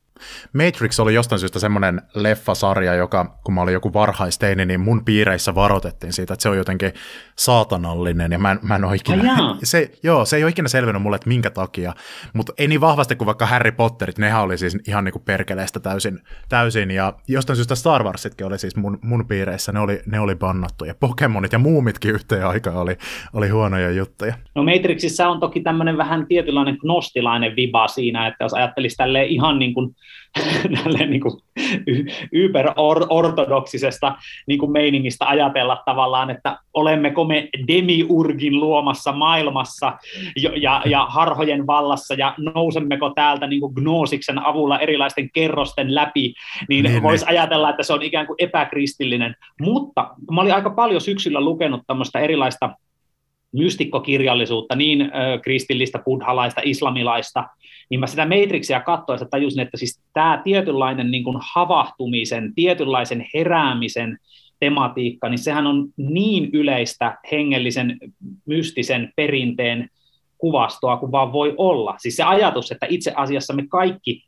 Matrix oli jostain syystä semmoinen leffasarja, joka, kun mä olin joku varhaisteini, niin mun piireissä varoitettiin siitä, että se on jotenkin saatanallinen, ja mä en ole ikinä... Se ei ole ikinä selvinnyt mulle, että minkä takia, mutta ei niin vahvasti kuin vaikka Harry Potterit, nehän oli siis ihan niin kuin perkeleestä täysin, ja jostain syystä Star Warsitkin oli siis mun piireissä, ne oli bannattu, ja Pokemonit ja Muumitkin yhteen aikaan oli huonoja juttuja. No Matrixissa on toki tämmöinen vähän tietynlainen gnostilainen viba siinä, että jos ajattelisi tälleen ihan niin kuin yber-ortodoksisesta niin kuin meiningistä ajatella tavallaan, että olemmeko me demiurgin luomassa maailmassa ja harhojen vallassa, ja nousemmeko täältä niin kuin gnoosiksen avulla erilaisten kerrosten läpi, niin voisi ajatella, että se on ikään kuin epäkristillinen. Mutta mä olin aika paljon syksyllä lukenut tämmöistä erilaista mystikkokirjallisuutta, niin kristillistä, buddhalaista, islamilaista, niin mä sitä Matrixia katsoessa tajusin, että siis tämä tietynlainen niin kuin havahtumisen, tietynlaisen heräämisen tematiikka, niin sehän on niin yleistä hengellisen, mystisen perinteen kuvastoa kuin vaan voi olla. Siis se ajatus, että itse asiassa me kaikki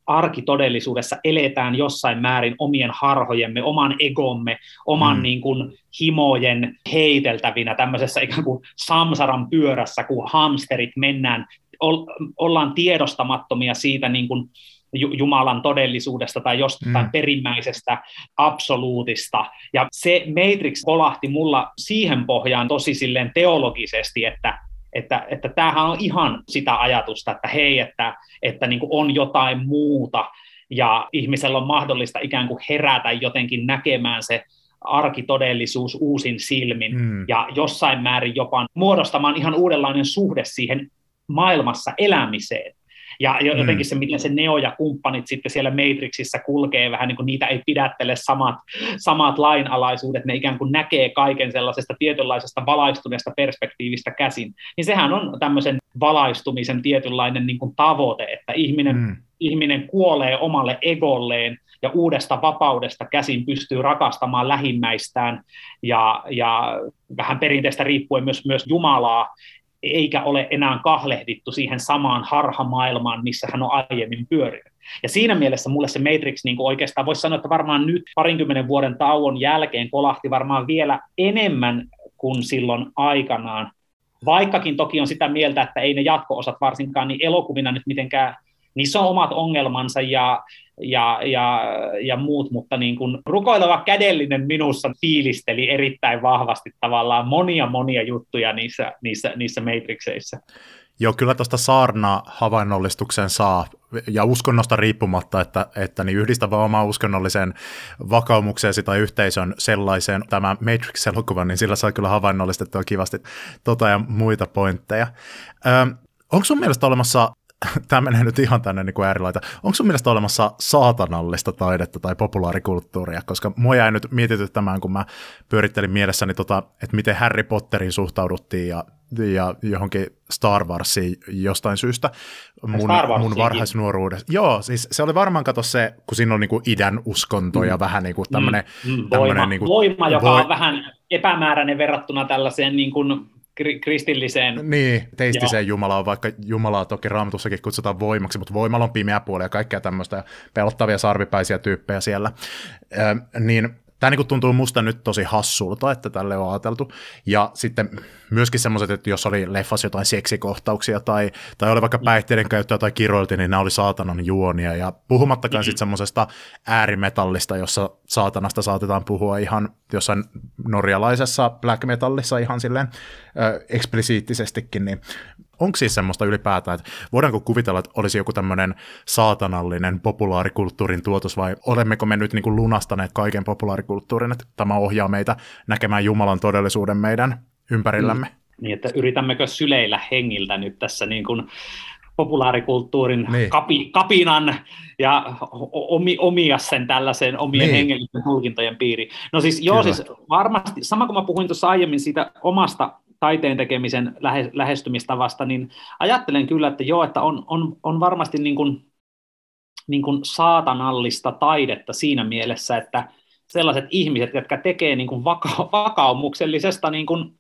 arkitodellisuudessa eletään jossain määrin omien harhojemme, oman egomme, oman niin kuin himojen heiteltävinä tämmöisessä ikään kuin samsaran pyörässä, kun hamsterit mennään, ollaan tiedostamattomia siitä niin kuin Jumalan todellisuudesta tai jostain perimmäisestä absoluutista. Ja se Matrix kolahti mulla siihen pohjaan tosi silleen teologisesti, että tämähän on ihan sitä ajatusta, että hei, että niin kuin on jotain muuta, ja ihmisellä on mahdollista ikään kuin herätä jotenkin näkemään se arkitodellisuus uusin silmin ja jossain määrin jopa muodostamaan ihan uudenlainen suhde siihen maailmassa elämiseen. Ja jotenkin se, miten se Neo ja kumppanit sitten siellä Matrixissa kulkee, vähän niin kuin niitä ei pidättele samat lainalaisuudet, ne ikään kuin näkee kaiken sellaisesta tietynlaisesta valaistuneesta perspektiivistä käsin. Niin sehän on tämmöisen valaistumisen tietynlainen niin kuin tavoite, että ihminen kuolee omalle egolleen ja uudesta vapaudesta käsin pystyy rakastamaan lähimmäistään ja vähän perinteistä riippuen myös Jumalaa, eikä ole enää kahlehdittu siihen samaan harhamaailmaan, missä hän on aiemmin pyörinyt. Ja siinä mielessä mulle se Matrix niin kuin oikeastaan voisi sanoa, että varmaan nyt 20 vuoden tauon jälkeen kolahti varmaan vielä enemmän kuin silloin aikanaan. Vaikkakin toki on sitä mieltä, että ei ne jatko-osat varsinkaan niin elokuvina nyt mitenkään, niissä on omat ongelmansa ja muut, mutta niin kuin rukoileva kädellinen minussa fiilisteli erittäin vahvasti tavallaan monia juttuja niissä Matrixeissa. Joo, kyllä tuosta saarna-havainnollistuksen saa, ja uskonnosta riippumatta, että niin yhdistävä oma uskonnolliseen vakaumukseesi tai yhteisön sellaiseen tämä Matrix-elokuva, niin sillä saa kyllä havainnollistettua kivasti ja muita pointteja. Onko sun mielestä olemassa, tämä menee nyt ihan tänne niin kuin äärilaita, onko sun mielestä olemassa saatanallista taidetta tai populaarikulttuuria, koska mua jäi nyt mietityttämään, kun mä pyörittelin mielessäni, että miten Harry Potteriin suhtauduttiin ja johonkin Star Warsiin jostain syystä mun varhaisnuoruudessa. Joo, siis se oli varmaan, kato se, kun siinä on niinku idän uskonto ja vähän niinku tämmöinen voima, joka on vähän epämääräinen verrattuna tällaiseen niin kuin kristilliseen. Niin, teistiseen Jumalaan, vaikka Jumalaa toki Raamatussakin kutsutaan voimaksi, mutta voimalla on pimeä puoli ja kaikkea tämmöistä ja pelottavia sarvipäisiä tyyppejä siellä. Niin tämä niin tuntuu musta nyt tosi hassulta, että tälle on ajateltu. Ja sitten myöskin semmoiset, että jos oli leffassa jotain seksikohtauksia tai oli vaikka päihteiden käyttöä tai kiroiltiin, niin nämä oli saatanan juonia. Ja puhumattakaan sitten semmoisesta äärimetallista, jossa saatanasta saatetaan puhua ihan jossain norjalaisessa black metallissa ihan silleen eksplisiittisestikin, niin onko siis semmoista ylipäätään, että voidaanko kuvitella, että olisi joku tämmöinen saatanallinen populaarikulttuurin tuotos, vai olemmeko me nyt niin kuin lunastaneet kaiken populaarikulttuurin, että tämä ohjaa meitä näkemään Jumalan todellisuuden meidän ympärillämme? Niin, että yritämmekö syleillä hengiltä nyt tässä niin kuin populaarikulttuurin kapinan ja omia sen tällaisen omien hengellisten tulkintojen piiriin. No siis joo, siis varmasti, sama kuin mä puhuin tuossa aiemmin siitä omasta taiteen tekemisen lähestymistavasta, niin ajattelen kyllä, että joo, että on varmasti niin kuin saatanallista taidetta siinä mielessä, että sellaiset ihmiset, jotka tekee niin kuin vakaumuksellisesta niin kuin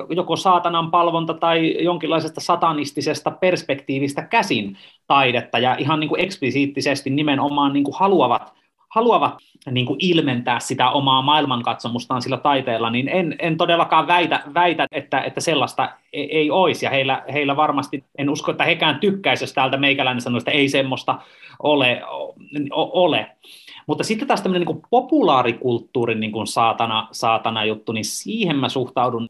joko saatanan palvonta tai jonkinlaisesta satanistisesta perspektiivistä käsin taidetta ja ihan niin kuin eksplisiittisesti nimenomaan niin kuin haluavat niin kuin ilmentää sitä omaa maailmankatsomustaan sillä taiteella, niin en todellakaan väitä että sellaista ei olisi, ja heillä varmasti, en usko, että hekään tykkäisi, jos täältä meikäläinen sanoo, että ei semmoista ole. Mutta sitten taas tämmöinen niin kuin populaarikulttuurin niin kuin saatana juttu, niin siihen mä suhtaudun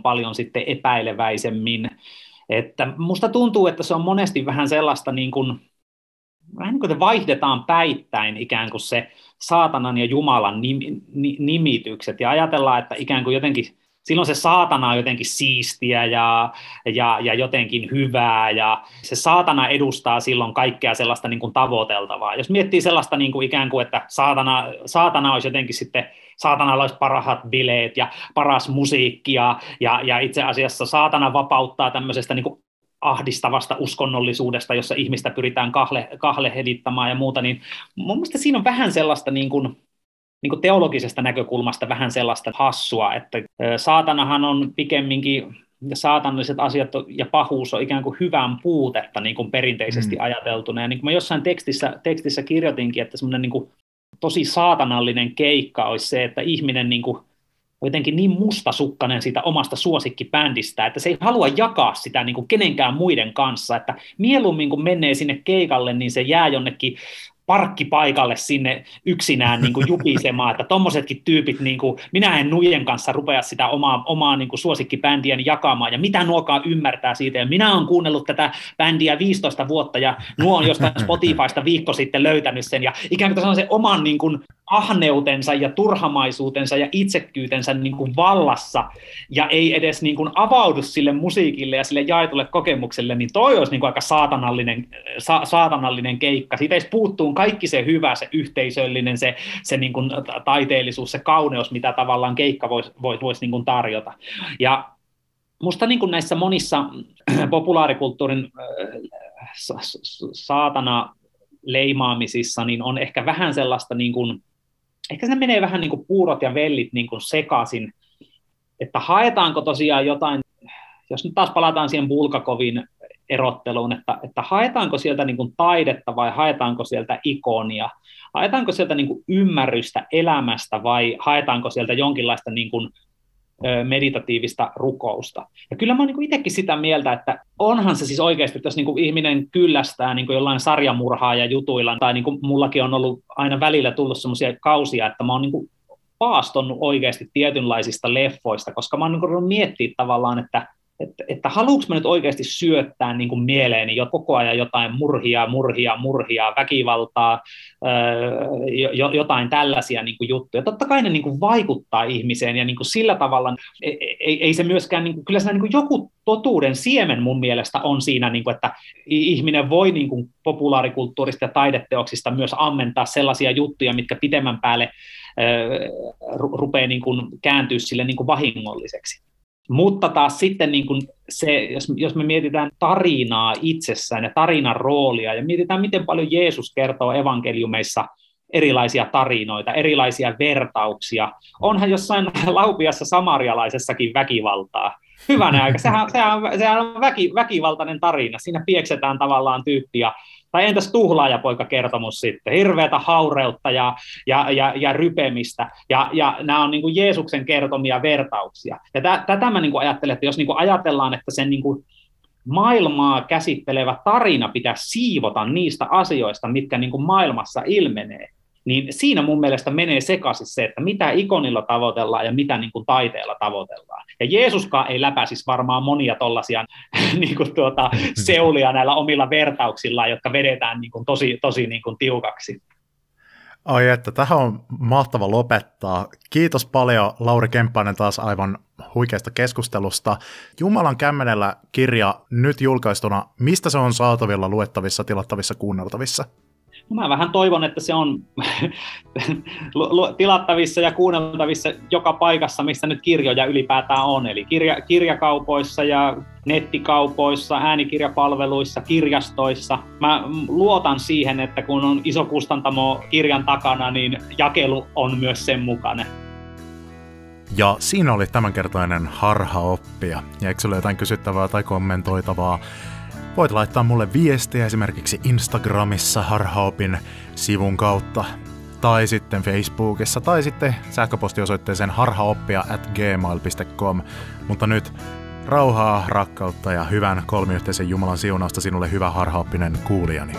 paljon sitten epäileväisemmin, että musta tuntuu, että se on monesti vähän sellaista vähän niin kuin vaihdetaan päittäin ikään kuin se saatanan ja Jumalan nimitykset, ja ajatellaan, että ikään kuin jotenkin silloin se saatana on jotenkin siistiä ja jotenkin hyvää, ja se saatana edustaa silloin kaikkea sellaista niin kuin tavoiteltavaa. Jos miettii sellaista niin kuin ikään kuin, että saatana olisi jotenkin sitten, saatanalla olisi parhaat bileet ja paras musiikki, ja itse asiassa saatana vapauttaa tämmöisestä niin kuin ahdistavasta uskonnollisuudesta, jossa ihmistä pyritään kahlehdittamaan ja muuta, niin mun mielestä siinä on vähän sellaista niin kuin teologisesta näkökulmasta vähän sellaista hassua, että saatanahan on pikemminkin, saatanalliset asiat ja pahuus on ikään kuin hyvän puutetta niin kuin perinteisesti ajateltuna, ja niin kuin mä jossain tekstissä kirjoitinkin, että semmoinen niin kuin tosi saatanallinen keikka olisi se, että ihminen niin kuin jotenkin niin mustasukkainen siitä omasta suosikkibändistä, että se ei halua jakaa sitä niin kuin kenenkään muiden kanssa, että mieluummin kun menee sinne keikalle, niin se jää jonnekin parkkipaikalle sinne yksinään niin kuin jupisemaan, että tommosetkin tyypit, niin kuin, minä en nujen kanssa rupea sitä omaa niin kuin suosikkibändiäni jakamaan, ja mitä nuokaan ymmärtää siitä, ja minä olen kuunnellut tätä bändiä 15 vuotta, ja nuo on jostain Spotifysta viikko sitten löytänyt sen, ja ikään kuin se oman niin kuin ahneutensa ja turhamaisuutensa ja itsekkyytensä niin kuin vallassa, ja ei edes niin kuin avaudu sille musiikille ja sille jaetulle kokemukselle, niin toi olisi niin kuin aika saatanallinen keikka. Siitä ei puuttuu kaikki se hyvä, se yhteisöllinen, se niin kuin taiteellisuus, se kauneus, mitä tavallaan keikka voisi niin kuin tarjota. Ja musta niin kuin näissä monissa populaarikulttuurin saatana leimaamisissa niin on ehkä vähän sellaista, niin kuin, ehkä se menee vähän niin kuin puurot ja vellit niin kuin sekaisin, että haetaanko tosiaan jotain, jos nyt taas palataan siihen Bulgakovin erotteluun, että haetaanko sieltä niin kuin taidetta vai haetaanko sieltä ikonia, haetaanko sieltä niin kuin ymmärrystä elämästä vai haetaanko sieltä jonkinlaista niin kuin meditatiivista rukousta. Ja kyllä mä oon niin itsekin sitä mieltä, että onhan se siis oikeasti, että jos niin kuin ihminen kyllästää niin kuin jollain sarjamurhaa ja jutuilla, tai niin kuin mullakin on ollut aina välillä tullut semmoisia kausia, että mä oon niin kuin paastonnut oikeasti tietynlaisista leffoista, koska mä oon niin kuin miettiä tavallaan, että haluanko mä nyt oikeasti syöttää niin kuin mieleeni koko ajan jotain murhia, väkivaltaa, jotain tällaisia niin kuin juttuja. Totta kai ne niin kuin vaikuttaa ihmiseen ja niin kuin sillä tavalla ei se myöskään, niin kuin, kyllä se niin kuin joku totuuden siemen mun mielestä on siinä, niin kuin, että ihminen voi niin kuin populaarikulttuurista ja taideteoksista myös ammentaa sellaisia juttuja, mitkä pitemmän päälle rupeaa niin kuin kääntyä sille niin kuin vahingolliseksi. Mutta taas sitten niin kuin se, jos me mietitään tarinaa itsessään ja tarinan roolia ja mietitään, miten paljon Jeesus kertoo evankeliumeissa erilaisia tarinoita, erilaisia vertauksia. Onhan jossain laupiassa samarialaisessakin väkivaltaa. Hyvänä aika, sehän on väkivaltainen tarina. Siinä pieksetään tavallaan tyyppiä. Tai entäs tuhlaajapoika-kertomus sitten, hirveätä haureutta ja rypemistä, ja nämä on niin kuin Jeesuksen kertomia vertauksia. Ja tätä mä niin kuin ajattelen, että jos niin kuin ajatellaan, että sen niin kuin maailmaa käsittelevä tarina pitäisi siivota niistä asioista, mitkä niin kuin maailmassa ilmenee, niin siinä mun mielestä menee sekaisin se, että mitä ikonilla tavoitellaan ja mitä niin kuin taiteella tavoitellaan. Ja Jeesuskaan ei läpäisisi varmaan monia tollaisia niin kuin seulia näillä omilla vertauksillaan, jotka vedetään niin kuin tosi niin kuin tiukaksi. Ai että, tähän on mahtava lopettaa. Kiitos paljon Lauri Kemppainen taas aivan huikeasta keskustelusta. Jumalan kämmenellä kirja nyt julkaistuna. Mistä se on saatavilla, luettavissa, tilattavissa, kuunneltavissa? Mä vähän toivon, että se on tilattavissa ja kuunneltavissa joka paikassa, missä nyt kirjoja ylipäätään on. Eli kirjakaupoissa ja nettikaupoissa, äänikirjapalveluissa, kirjastoissa. Mä luotan siihen, että kun on iso kustantamo kirjan takana, niin jakelu on myös sen mukainen. Ja siinä oli tämänkertainen harhaoppija. Ja eikö sulle jotain kysyttävää tai kommentoitavaa? Voit laittaa mulle viestiä esimerkiksi Instagramissa Harhaopin sivun kautta, tai sitten Facebookissa, tai sitten sähköpostiosoitteeseen harhaoppia@gmail.com. Mutta nyt rauhaa, rakkautta ja hyvän kolmiyhteisen Jumalan siunausta sinulle, hyvä harhaoppinen kuulijani.